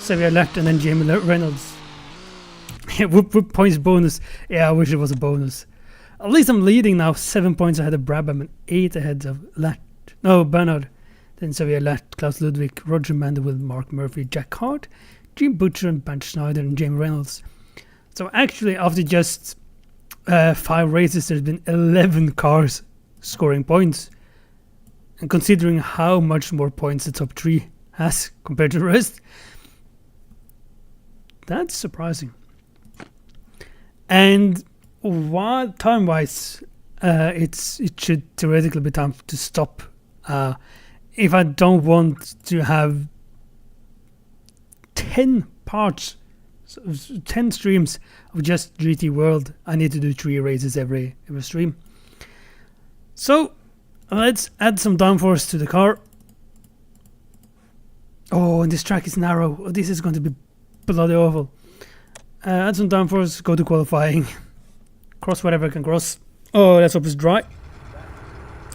Xavier Lett, and then Jamie Reynolds. Whoop points bonus. Yeah, I wish it was a bonus. At least I'm leading now, 7 points ahead of Brabham and 8 ahead of Lett. No, Bernard. Then Xavier Lett, Klaus Ludwig, Roger Mandeville, Mark Murphy, Jack Hart, Jim Butcher, and Ben Schneider, and Jamie Reynolds. So actually, after just 5 races, there's been 11 cars scoring points, and considering how much more points the top 3 has compared to the rest, that's surprising. And while time-wise, it should theoretically be time to stop. If I don't want to have 10 parts, 10 streams of just GT World, I need to do 3 races every stream. So let's add some downforce to the car. Oh, and this track is narrow. Oh, this is going to be bloody awful. Add some downforce, go to qualifying, cross whatever I can cross. Oh, let's hope it's dry.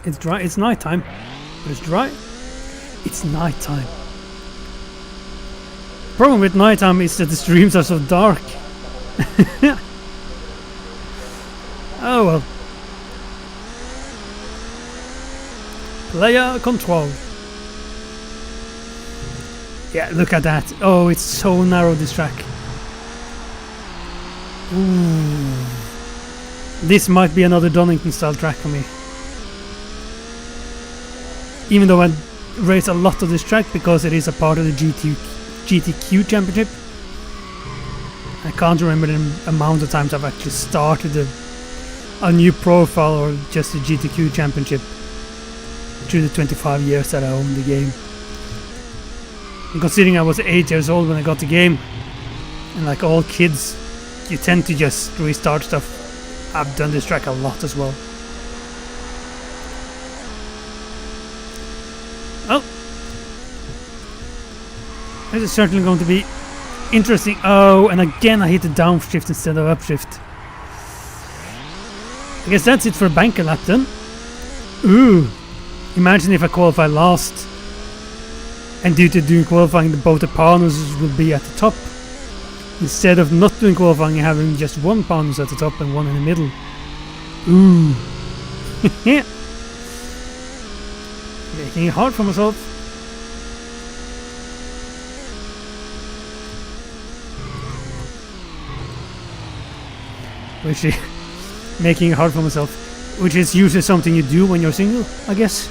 It's dry. It's night time, but it's dry. It's night time. Problem with nighttime is that the streams are so dark. Oh well. Player control. Yeah, look at that. Oh, it's so narrow, this track. Ooh. This might be another Donington style track for me. Even though I race a lot of this track because it is a part of the GTQ championship. I can't remember the amount of times I've actually started a new profile or just the GTQ championship through the 25 years that I own the game. And considering I was 8 years old when I got the game, and like all kids, you tend to just restart stuff. I've done this track a lot as well. Well, this is certainly going to be interesting. Oh, and again I hit the downshift instead of upshift. I guess that's it for a banker lap then. Ooh, imagine if I qualify last, and due to doing qualifying, both the partners will be at the top, instead of not doing qualifying and having just one partner at the top and one in the middle. Ooh. Yeah. Making it hard for myself. Which is making it hard for myself, which is usually something you do when you're single, I guess.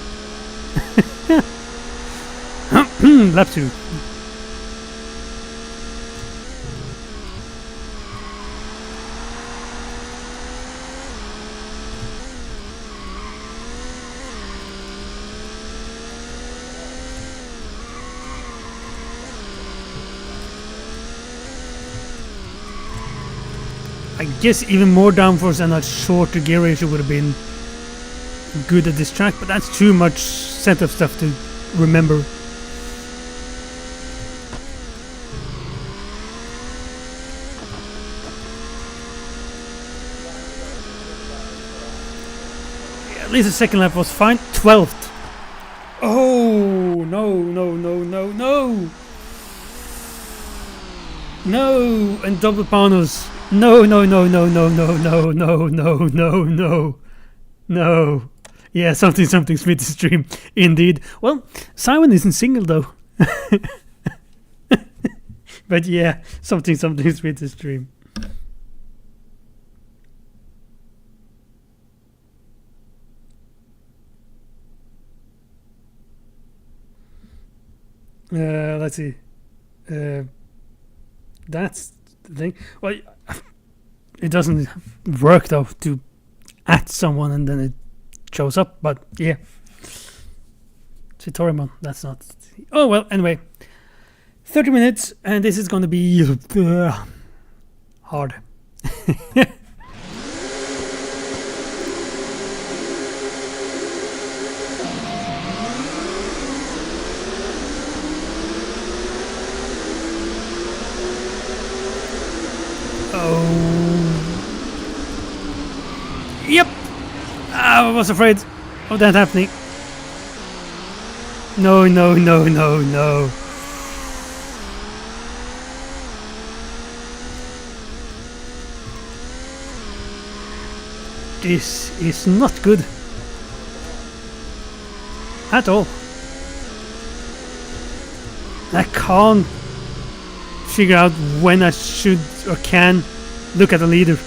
Lap 2. I guess even more downforce and a shorter gear ratio would have been good at this track, but that's too much setup stuff to remember. Yeah, at least the second lap was fine. 12th. Oh, no, no, no, no, no. No, and double panels. No, no, no, no, no, no, no, no, no, no, no, no. Yeah, something Smith stream. Indeed. Well, Simon isn't single though. But yeah, something Smith stream. Let's see. That's the thing. Well, it doesn't work though to at someone and then it shows up, but yeah. Sitorimon, that's not. Oh well, anyway. 30 minutes, and this is gonna be hard. Yep, I was afraid of that happening. No, no, no, no, no. This is not good at all. I can't figure out when I should or can look at the leader,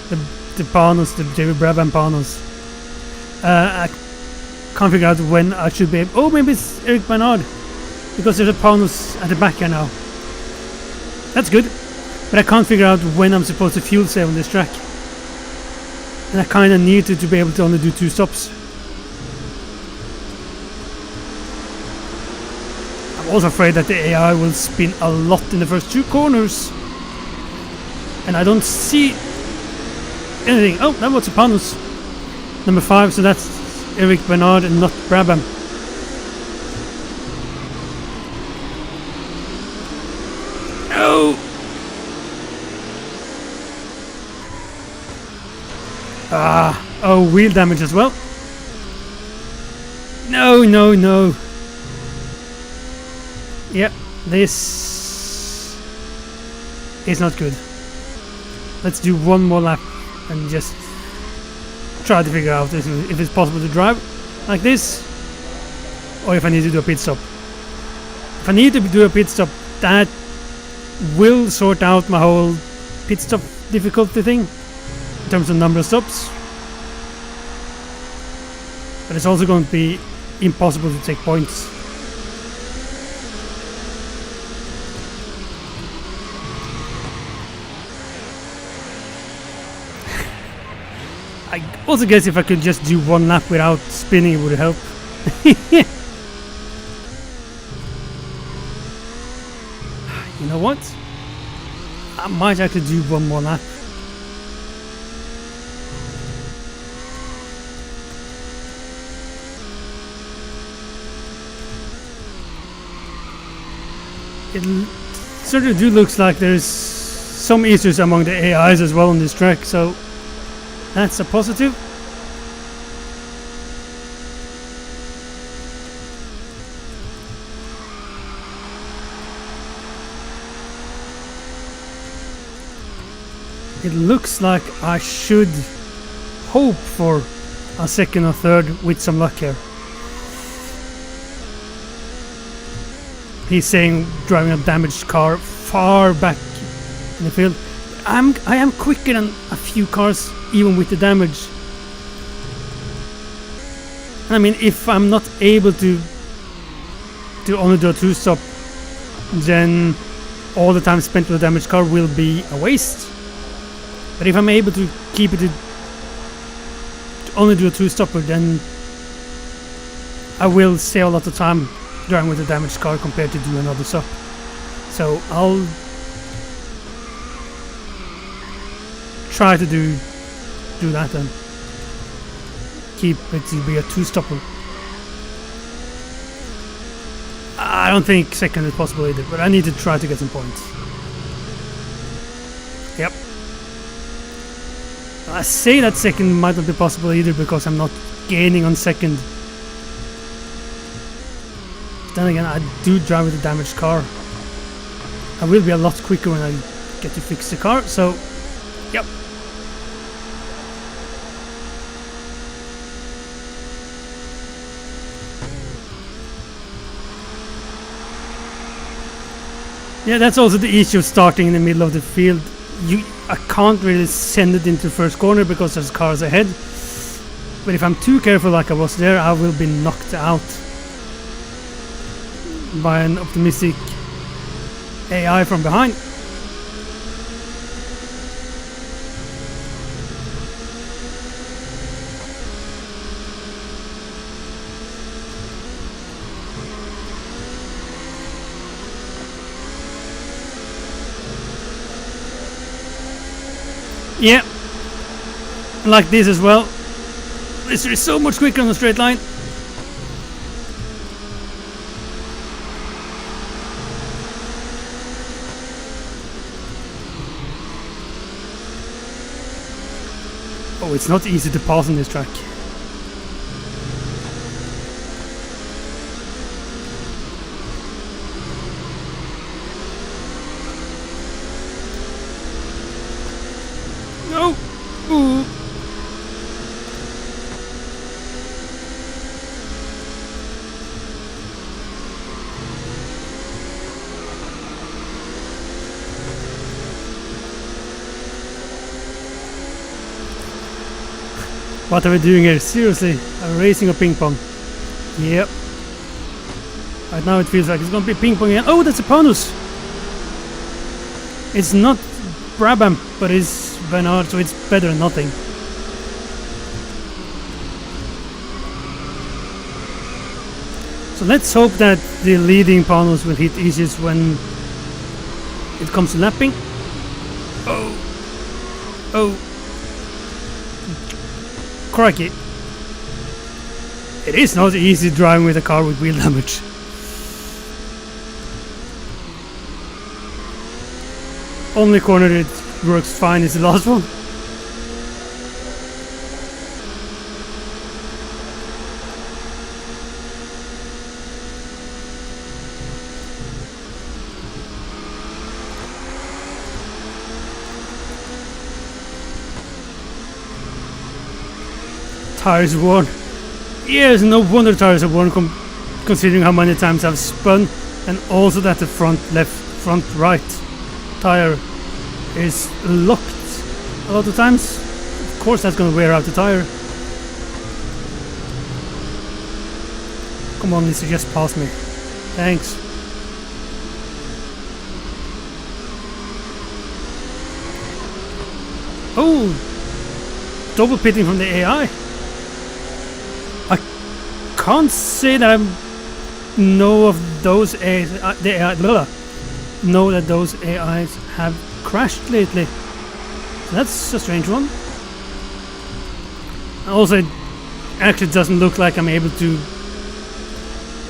the panels, the David Brabham panels. I can't figure out when I should be able. Oh, maybe it's Eric Bernard, because there's a panels at the back here now. That's good, but I can't figure out when I'm supposed to fuel save on this track, and I kind of need to be able to only do 2 stops. I'm also afraid that the AI will spin a lot in the first 2 corners, and I don't see anything. Oh, that was the panels. Number 5, so that's Eric Bernard and not Brabham. Oh! Oh, wheel damage as well. No, no, no. Yep, this is not good. Let's do one more lap and just try to figure out if it's possible to drive like this, or if I need to do a pit stop. If I need to do a pit stop, that will sort out my whole pit stop difficulty thing in terms of number of stops. But it's also going to be impossible to take points. I also guess if I could just do 1 lap without spinning, it would help. You know what? I might actually do one more lap. It certainly looks like there's some issues among the AIs as well on this track, so that's a positive. It looks like I should hope for a second or third with some luck here. He's saying driving a damaged car far back in the field. I am quicker than a few cars even with the damage. And I mean, if I'm not able to only do a 2-stop, then all the time spent with a damaged car will be a waste. But if I'm able to keep it to only do a 2-stopper, then I will save a lot of time driving with a damaged car compared to do another stop. So I'll try to do that and keep it to be a 2-stopper. I don't think second is possible either, but I need to try to get some points. Yep. I say that second might not be possible either because I'm not gaining on second. Then again, I do drive with a damaged car. I will be a lot quicker when I get to fix the car, so yep. Yeah, that's also the issue of starting in the middle of the field. I can't really send it into first corner because there's cars ahead. But if I'm too careful like I was there, I will be knocked out by an optimistic AI from behind. Yeah, like this as well. This is so much quicker on the straight line. Oh, it's not easy to pass on this track. No! Ooh! What are we doing here? Seriously? I'm racing a ping pong. Yep. Right now it feels like it's gonna be ping pong again. Oh, that's a bonus! It's not Brabham, but it's Bernard, so it's better than nothing. So let's hope that the leading panels will hit issues when it comes to lapping. Oh! Oh! Crikey. It is not easy driving with a car with wheel damage. Only corner that works fine is the last one. Tires worn. Yes, no wonder tires are worn considering how many times I've spun, and also that the front right tire is locked a lot of times. Of course that's gonna wear out the tire. Come on, Lisa, just pass me. Thanks. Oh! Double pitting from the AI. I can't say that I know of those AI, know that those AIs have crashed lately. So that's a strange one. Also, it actually doesn't look like I'm able to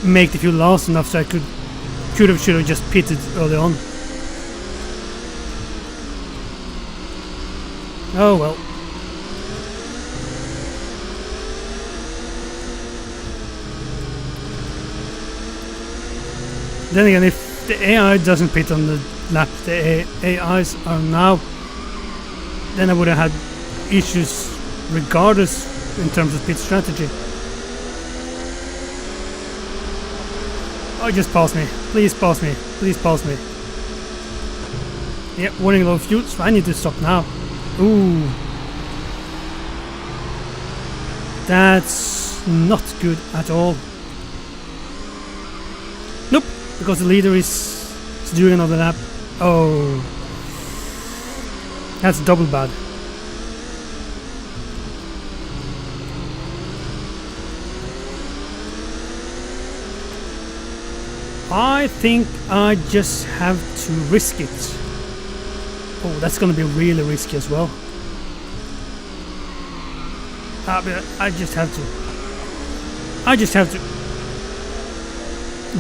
make the fuel last enough, so I should have just pitted early on. Oh well. Then again, if the AI doesn't pit on the lap the AIs are now, then I would have had issues regardless in terms of pit strategy. Oh, just pass me. Please pass me. Please pass me. Yep, warning low fuel, so I need to stop now. Ooh. That's not good at all. Nope, because the leader is doing another lap. Oh. That's double bad. I think I just have to risk it. Oh, that's gonna be really risky as well. But I just have to. I just have to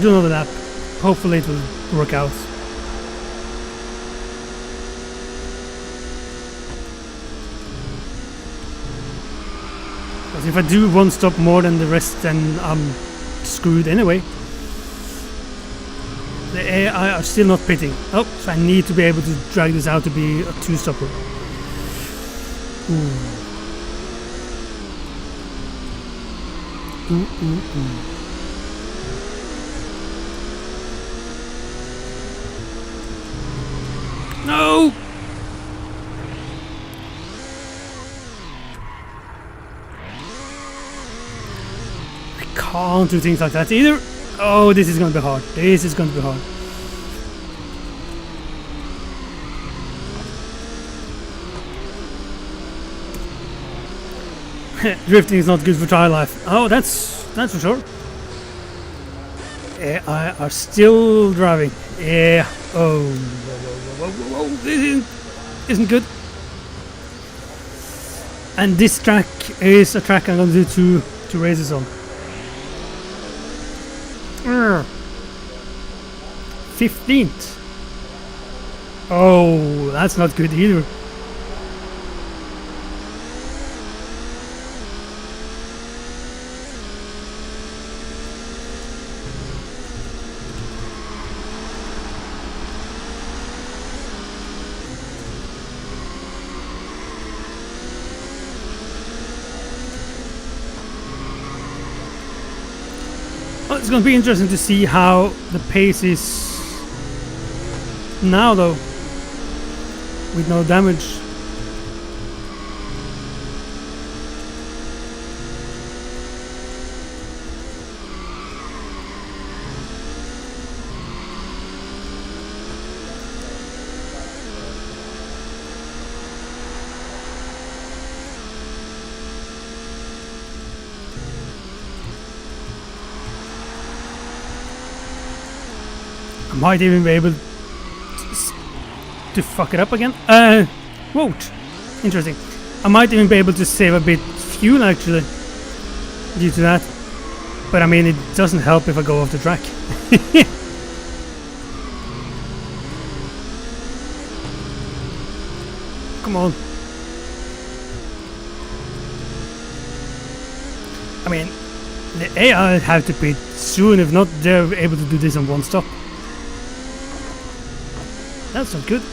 do another lap. Hopefully it will work out. Because if I do one stop more than the rest, then I'm screwed anyway. The AI are still not pitting. Oh, so I need to be able to drag this out to be a two-stopper. Ooh. Ooh, ooh, ooh. No! I can't do things like that either. Oh, this is gonna be hard. This is gonna be hard. Drifting is not good for trial life. Oh, that's for sure. AI are still driving. Yeah. Oh, whoa, whoa, whoa, whoa. This isn't good. And this track is a track I'm gonna do two races on. 15th. Oh, that's not good either. Well, it's going to be interesting to see how the pace is now, though, with no damage. I might even be able to fuck it up again. Whoa, interesting. I might even be able to save a bit fuel actually due to that. But I mean, it doesn't help if I go off the track. Come on. I mean, the AI have to pit soon, if not they're able to do this on one stop. That's not good.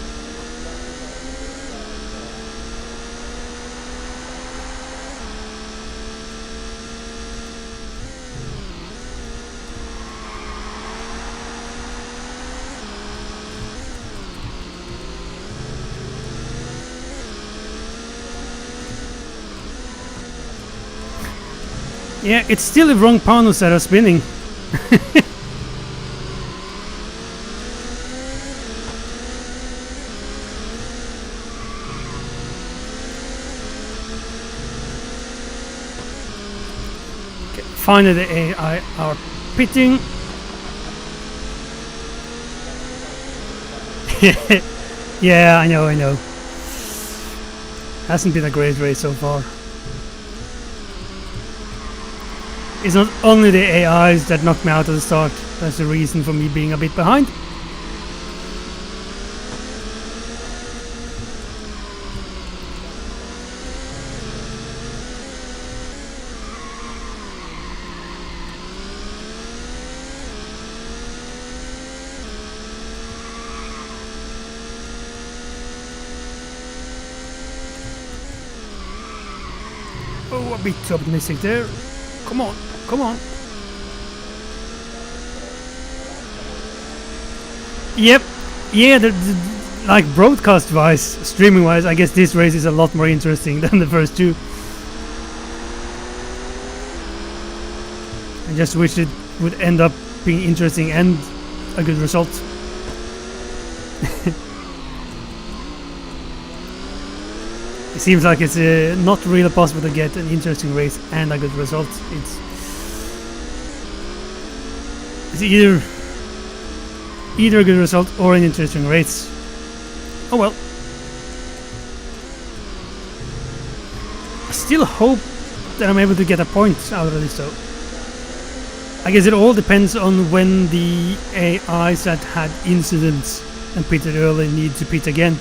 Yeah, it's still the wrong panels that are spinning. Finally, the AI are pitting. Yeah, I know. Hasn't been a great race so far. It's not only the AIs that knocked me out at the start. That's the reason for me being a bit behind. Oh, a bit optimistic there. Come on, come on. Yep, yeah, like broadcast-wise, streaming-wise, I guess this race is a lot more interesting than the first two. I just wish it would end up being interesting and a good result. It seems like it's not really possible to get an interesting race and a good result. It's either a good result or an interesting race. Oh well. I still hope that I'm able to get a point out of this though. I guess it all depends on when the AIs that had incidents and pitted early need to pit again.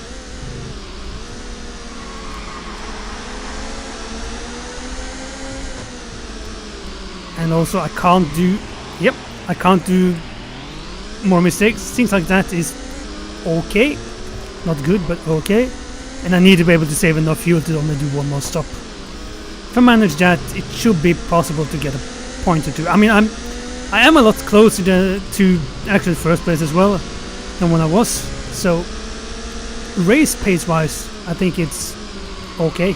And also I can't do more mistakes. Things like that is okay. Not good, but okay. And I need to be able to save enough fuel to only do one more stop. If I manage that, it should be possible to get a point or two. I mean, I am a lot closer to actually first place as well than when I was. So race pace wise, I think it's okay.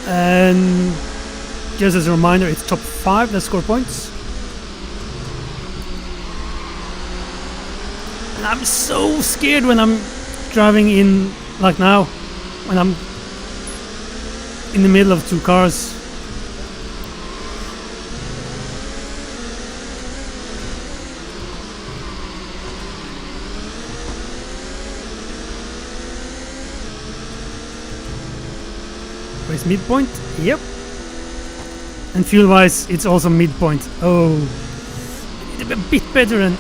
And just as a reminder, it's top 5 that score points. And I'm so scared when I'm driving in, like now, when I'm in the middle of two cars. Where's midpoint? Yep. And fuel wise, it's also midpoint. Oh, a bit better in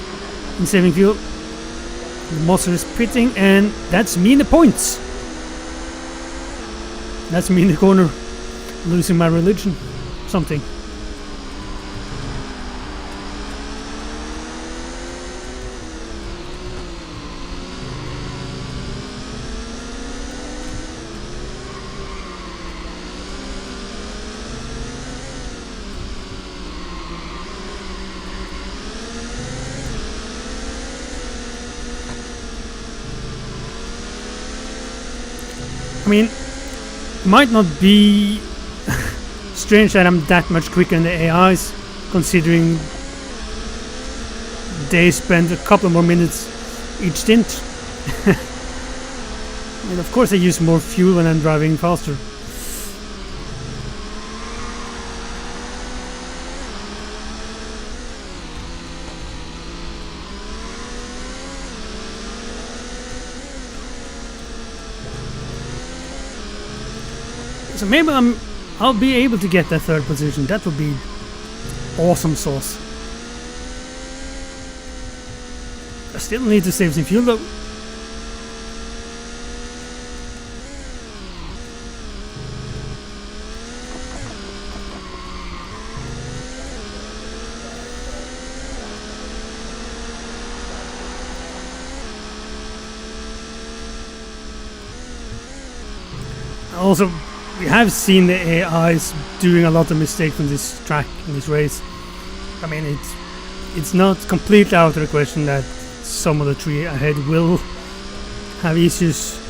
saving fuel. The monster is pitting, and that's me in the points. That's me in the corner, losing my religion. Something. I mean, might not be strange that I'm that much quicker than the AIs, considering they spend a couple more minutes each stint. And of course I use more fuel when I'm driving faster. So maybe I'll be able to get that third position. That would be awesome sauce. I still need to save some fuel though. Also, we have seen the AIs doing a lot of mistakes on this track, in this race. I mean, it's not completely out of the question that some of the three ahead will have issues.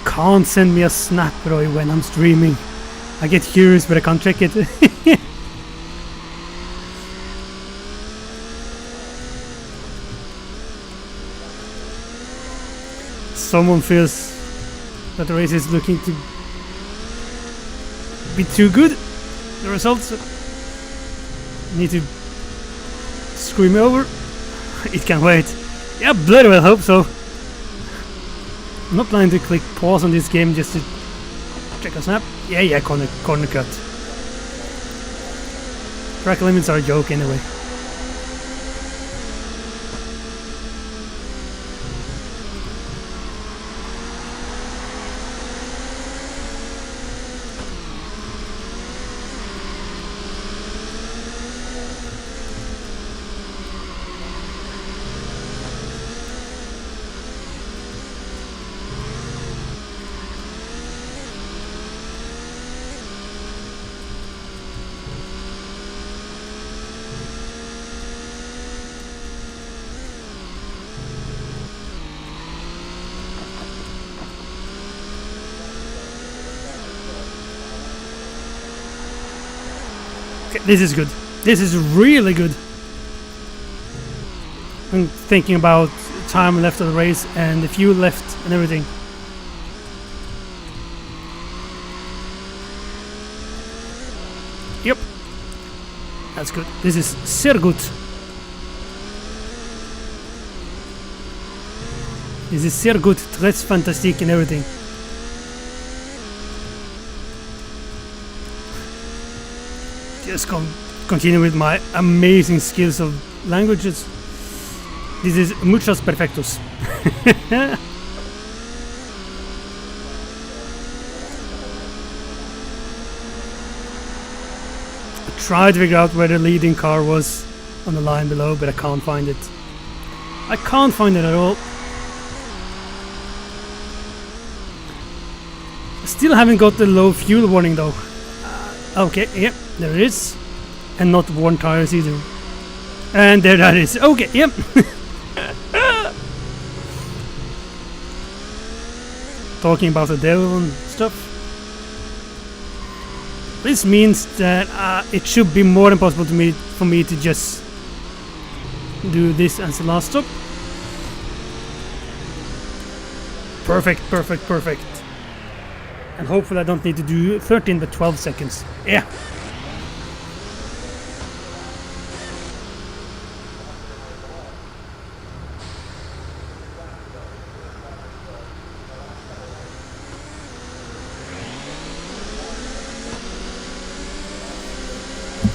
can't send me a snap, Roy, when I'm streaming. I get curious, but I can't check it. Someone feels that the race is looking to be too good. The results need to screw me over. It can wait. Yeah, bloody well hope so. I'm not planning to click pause on this game just to check a snap. Yeah, corner cut. Track limits are a joke anyway. This is good. This is really good. I'm thinking about time left of the race and the fuel left and everything. Yep. That's good. This is sehr gut. This is sehr gut. Très fantastique and everything. Just continue with my amazing skills of languages. This is muchos perfectos. I tried to figure out where the leading car was on the line below, but I can't find it. I can't find it at all. Still haven't got the low fuel warning though. Okay, yep, there it is. And not worn tires either. And there that is. Okay, yep. Talking about the devil and stuff. This means that it should be more than possible for me to just do this as the last stop. Perfect, perfect, perfect. And hopefully I don't need to do 13 but 12 seconds. Yeah.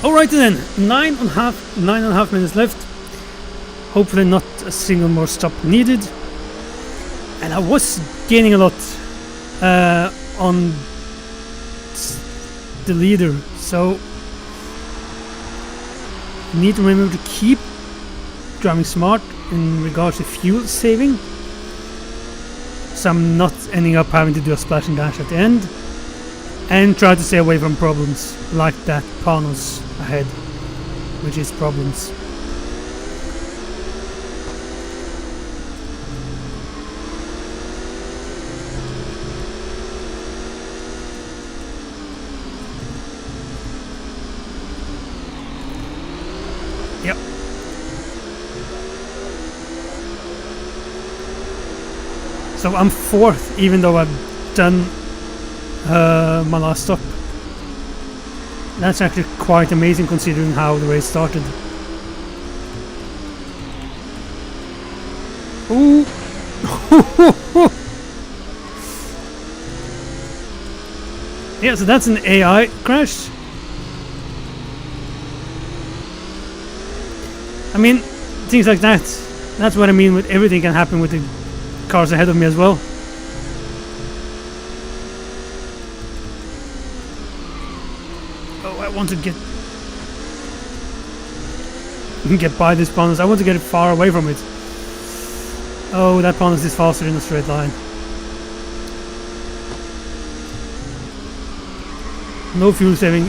Alrighty then, 9.5 minutes left. Hopefully not a single more stop needed. And I was gaining a lot on the leader, so need to remember to keep driving smart in regards to fuel saving, so I'm not ending up having to do a splash and dash at the end, and try to stay away from problems like that Panos ahead, which is problems. Yep. So I'm fourth, even though I've done my last stop. That's actually quite amazing considering how the race started. Ooh. Yeah, so that's an AI crash. I mean, things like that. That's what I mean with everything can happen with the cars ahead of me as well. Oh, I want to get by this Panos. I want to get it far away from it. Oh, that Panos is faster in a straight line. No fuel saving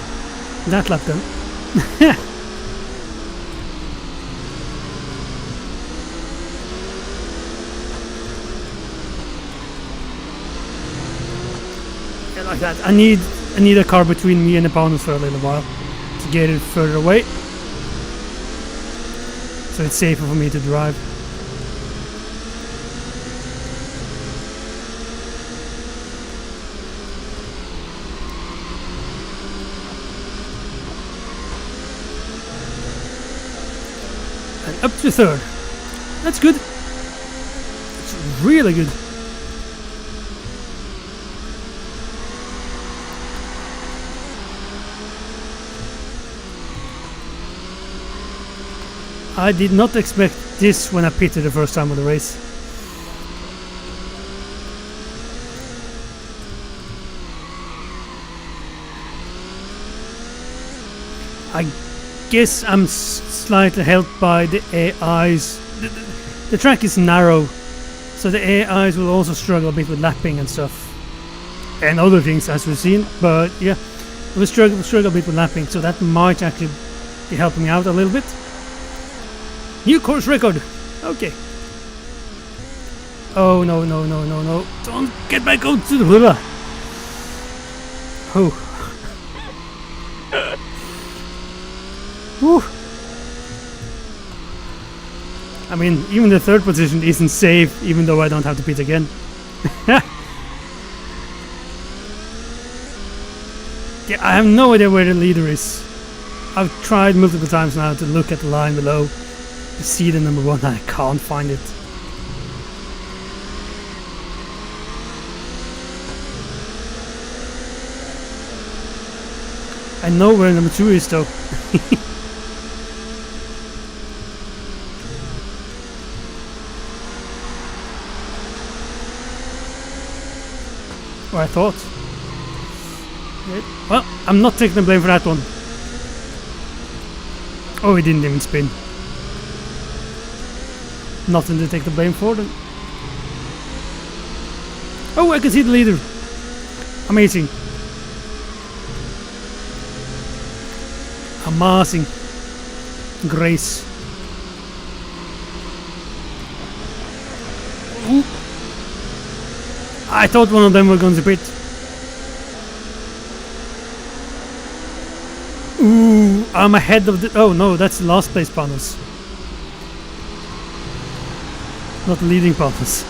that lap then. Yeah, like that. I need a car between me and opponents for a little while to get it further away, so it's safer for me to drive. And up to third. That's good. It's really good. I did not expect this when I pitted the first time of the race. I guess I'm slightly helped by the AIs. The track is narrow, so the AIs will also struggle a bit with lapping and stuff. And other things, as we've seen. But yeah, we'll struggle a bit with lapping, so that might actually be helping me out a little bit. New course record. Okay. Oh no no no no no! Don't get back out to the river. Oh. Whew. I mean, even the third position isn't safe, even though I don't have to pit again. Yeah, I have no idea where the leader is. I've tried multiple times now to look at the line below to see the number one, and I can't find it. I know where number 2 is though. Or I thought. Well, I'm not taking the blame for that one. Oh, he didn't even spin. Nothing to take the blame for then. Oh, I can see the leader. Amazing. Amazing grace. Ooh. I thought one of them were going to pit. Ooh, I'm ahead of the... Oh no, that's the last place panels. Not the leading panels.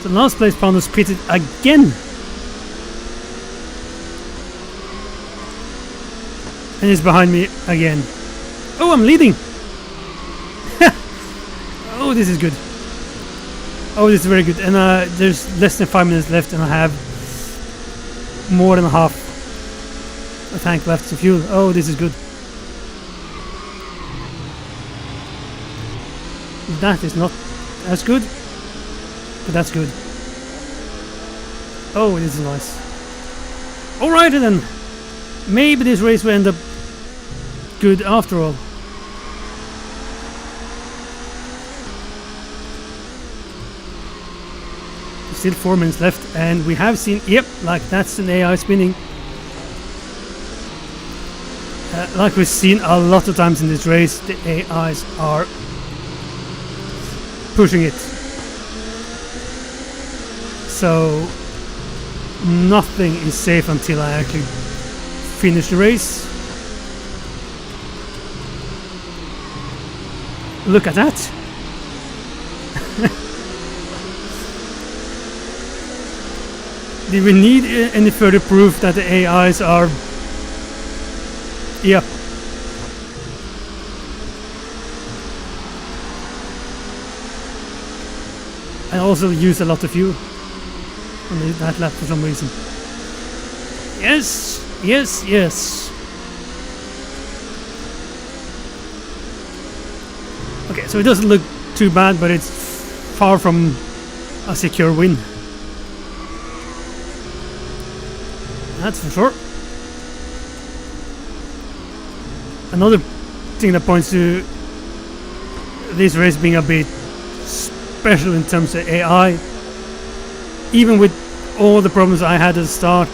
The last place panels pitted again. And it's behind me again. Oh, I'm leading! Oh, this is good. Oh, this is very good. And there's less than 5 minutes left, and I have more than half a tank left to fuel. Oh, this is good. That is not as good, but that's good. Oh, this is nice. Alrighty then. Maybe this race will end up good after all. Still 4 minutes left, and we have seen, yep, like that's an AI spinning. Like we've seen a lot of times in this race, the AIs are pushing it. So nothing is safe until I actually finish the race. Look at that. Did we need any further proof that the AIs are... Yeah. I also use a lot of fuel on that lap for some reason. Yes, yes, yes. Okay, so it doesn't look too bad, but it's far from a secure win. That's for sure. Another thing that points to this race being a bit special in terms of AI. Even with all the problems I had at the start,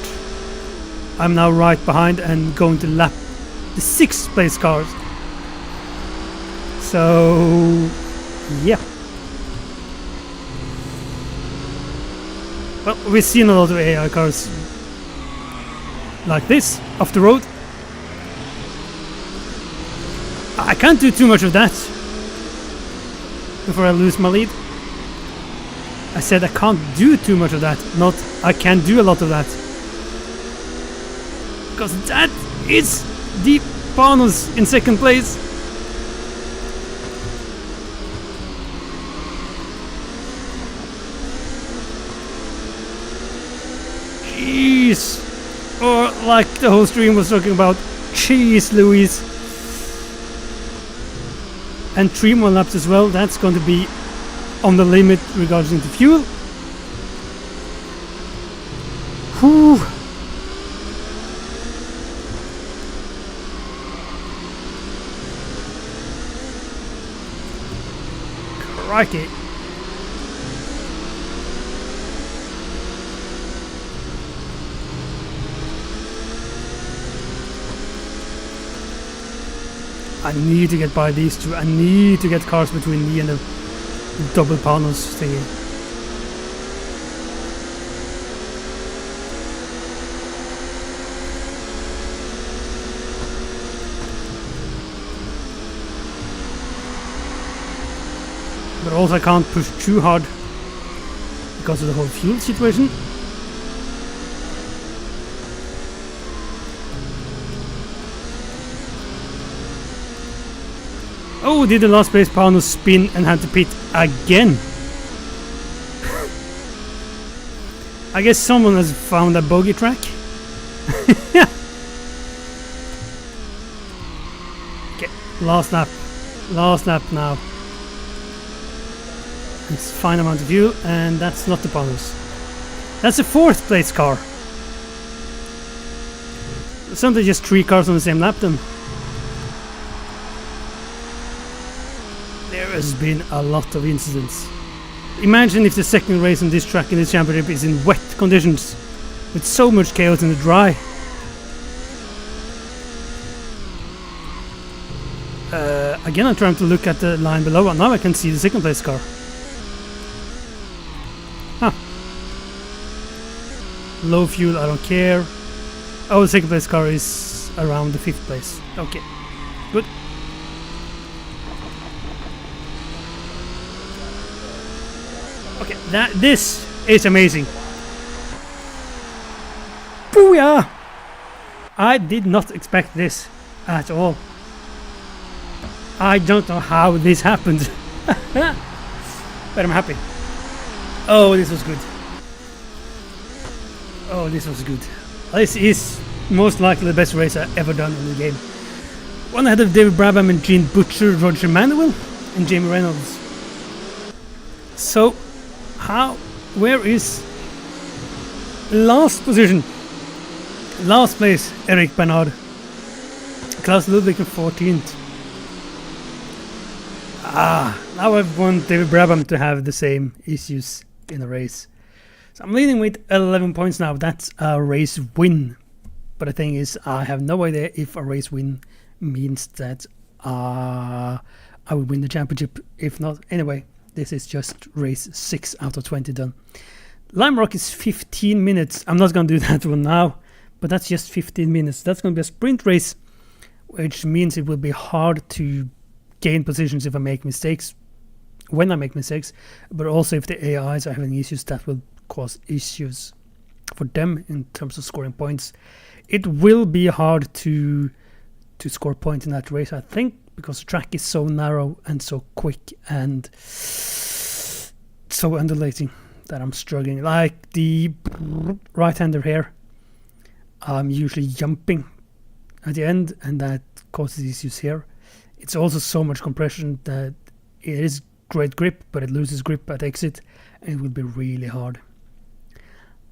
I'm now right behind and going to lap the 6th place cars. So, yeah. Well, we've seen a lot of AI cars like this off the road. I can't do too much of that before I lose my lead. I said I can't do too much of that, not I can do a lot of that. Because that is the bonus in second place. Jeez. Or like the whole stream was talking about, jeez Louise. And 3 more laps as well, that's going to be on the limit regarding the fuel. Whew. Crikey. I need to get by these two. I need to get cars between me and the double panels thingy. But also I can't push too hard because of the whole fuel situation. Oh, did the last place Pano spin and had to pit again? I guess someone has found a bogey track. Okay, last lap. Last lap now. It's fine amount of fuel, and that's not the Panos. That's a 4th place car. Something just 3 cars on the same lap then. There has been a lot of incidents. Imagine if the second race on this track in this championship is in wet conditions, with so much chaos in the dry. Again, I'm trying to look at the line below, and now I can see the second place car. Huh. Low fuel, I don't care. Oh, the second place car is around the 5th place. Okay, good. Okay, this is amazing. Booyah! I did not expect this at all. I don't know how this happened. But I'm happy. Oh, this was good. Oh, this was good. This is most likely the best race I've ever done in the game. One ahead of David Brabham and Gene Butcher, Roger Manuel, and Jamie Reynolds. So, where is last position? Last place, Eric Bernard. Klaus Ludwig in 14th. Now I want David Brabham to have the same issues in a race. So I'm leading with 11 points now. That's a race win. But the thing is, I have no idea if a race win means that I will win the championship. If not, anyway, this is just race 6 out of 20 done. Lime Rock is 15 minutes. I'm not going to do that one now, but that's just 15 minutes. That's going to be a sprint race, which means it will be hard to gain positions if I make mistakes, when I make mistakes, but also if the AIs are having issues, that will cause issues for them in terms of scoring points. It will be hard to score points in that race, I think, because the track is so narrow and so quick and so undulating that I'm struggling. Like the right-hander here, I'm usually jumping at the end, and that causes issues here. It's also so much compression that it is great grip, but it loses grip at exit, and it will be really hard.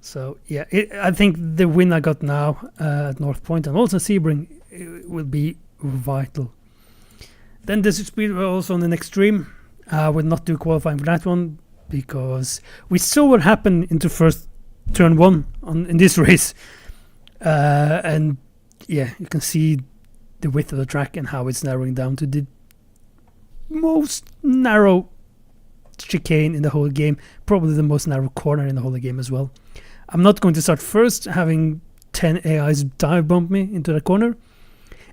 So yeah, I think the win I got now at North Point and also Sebring will be vital. Then Desert Speed were also on the next stream. I would not do qualifying for that one because we saw what happened into first turn 1 in this race, and yeah, you can see the width of the track and how it's narrowing down to the most narrow chicane in the whole game, probably the most narrow corner in the whole game as well. I'm not going to start first, having 10 AIs dive bomb me into the corner.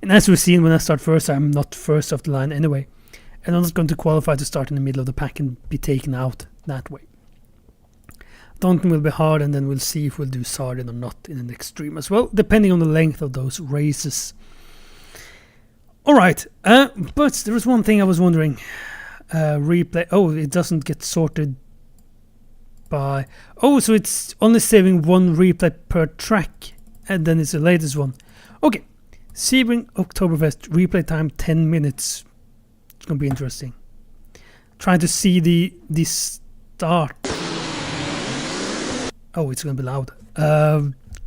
And as we've seen, when I start first, I'm not first off the line anyway. And I'm not going to qualify to start in the middle of the pack and be taken out that way. Daunting will be hard, and then we'll see if we'll do Sardin or not in the next stream as well, depending on the length of those races. Alright, but there was one thing I was wondering. Replay. Oh, it doesn't get sorted by... Oh, so it's only saving one replay per track, and then it's the latest one. Okay, Sebring Oktoberfest, replay time 10 minutes. It's gonna be interesting. Trying to see the start. Oh, it's gonna be loud.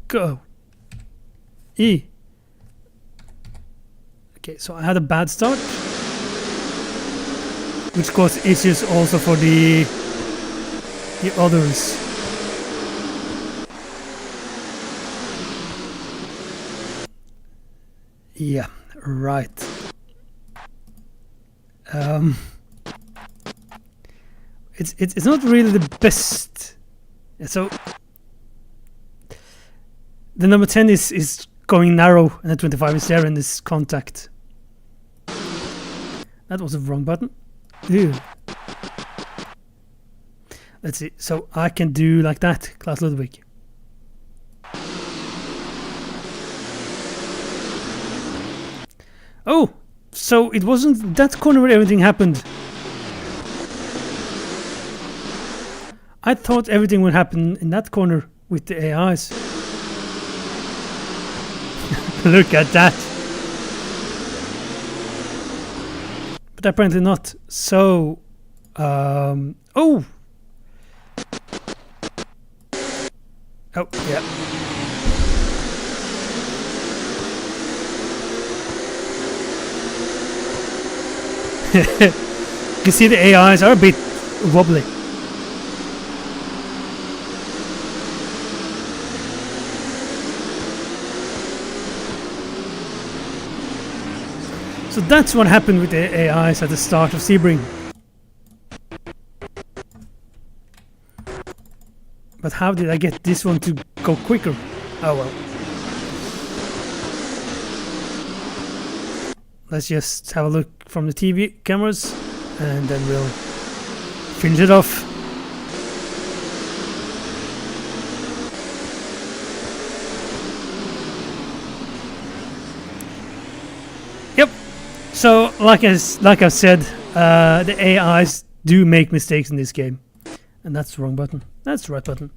Go. E. Okay, so I had a bad start, which caused issues also for the others. Yeah, right. It's not really the best. So the number 10 is going narrow, and the 25 is there in this contact. That was the wrong button. Ew. Let's see. So I can do like that, Klaus Ludwig. Oh, so it wasn't that corner where everything happened. I thought everything would happen in that corner with the AIs. Look at that. But apparently not. So, oh. Oh, yeah. You see the AIs are a bit wobbly. So that's what happened with the AIs at the start of Sebring. But how did I get this one to go quicker? Oh well. Let's just have a look from the TV cameras, and then we'll finish it off. Yep. So, like I've said, the AIs do make mistakes in this game, and that's the wrong button. That's the right button.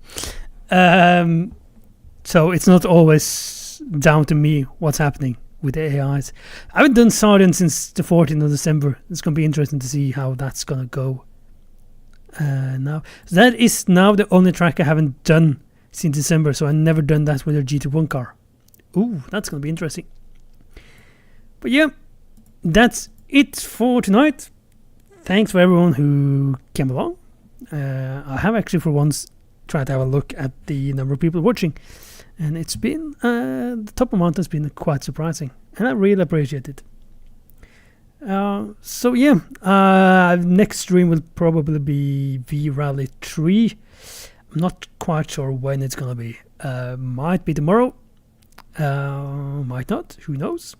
So it's not always down to me what's happening with the AIs. I haven't done Sardin since the 14th of December. It's going to be interesting to see how that's going to go. Now, so that is now the only track I haven't done since December. So I've never done that with a GT1 car. Ooh, that's going to be interesting. But yeah, that's it for tonight. Thanks for everyone who came along. I have actually for once tried to have a look at the number of people watching, and it's been the top amount has been quite surprising, and I really appreciate it. So yeah, next stream will probably be V-Rally 3. I'm not quite sure when it's gonna be. Might be tomorrow, might not, who knows.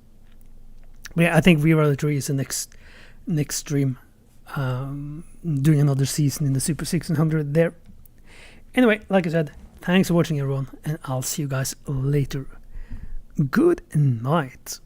But yeah, I think V-Rally 3 is the next stream. Doing another season in the Super 1600 there. Anyway, like I said, thanks for watching everyone, and I'll see you guys later. Good night.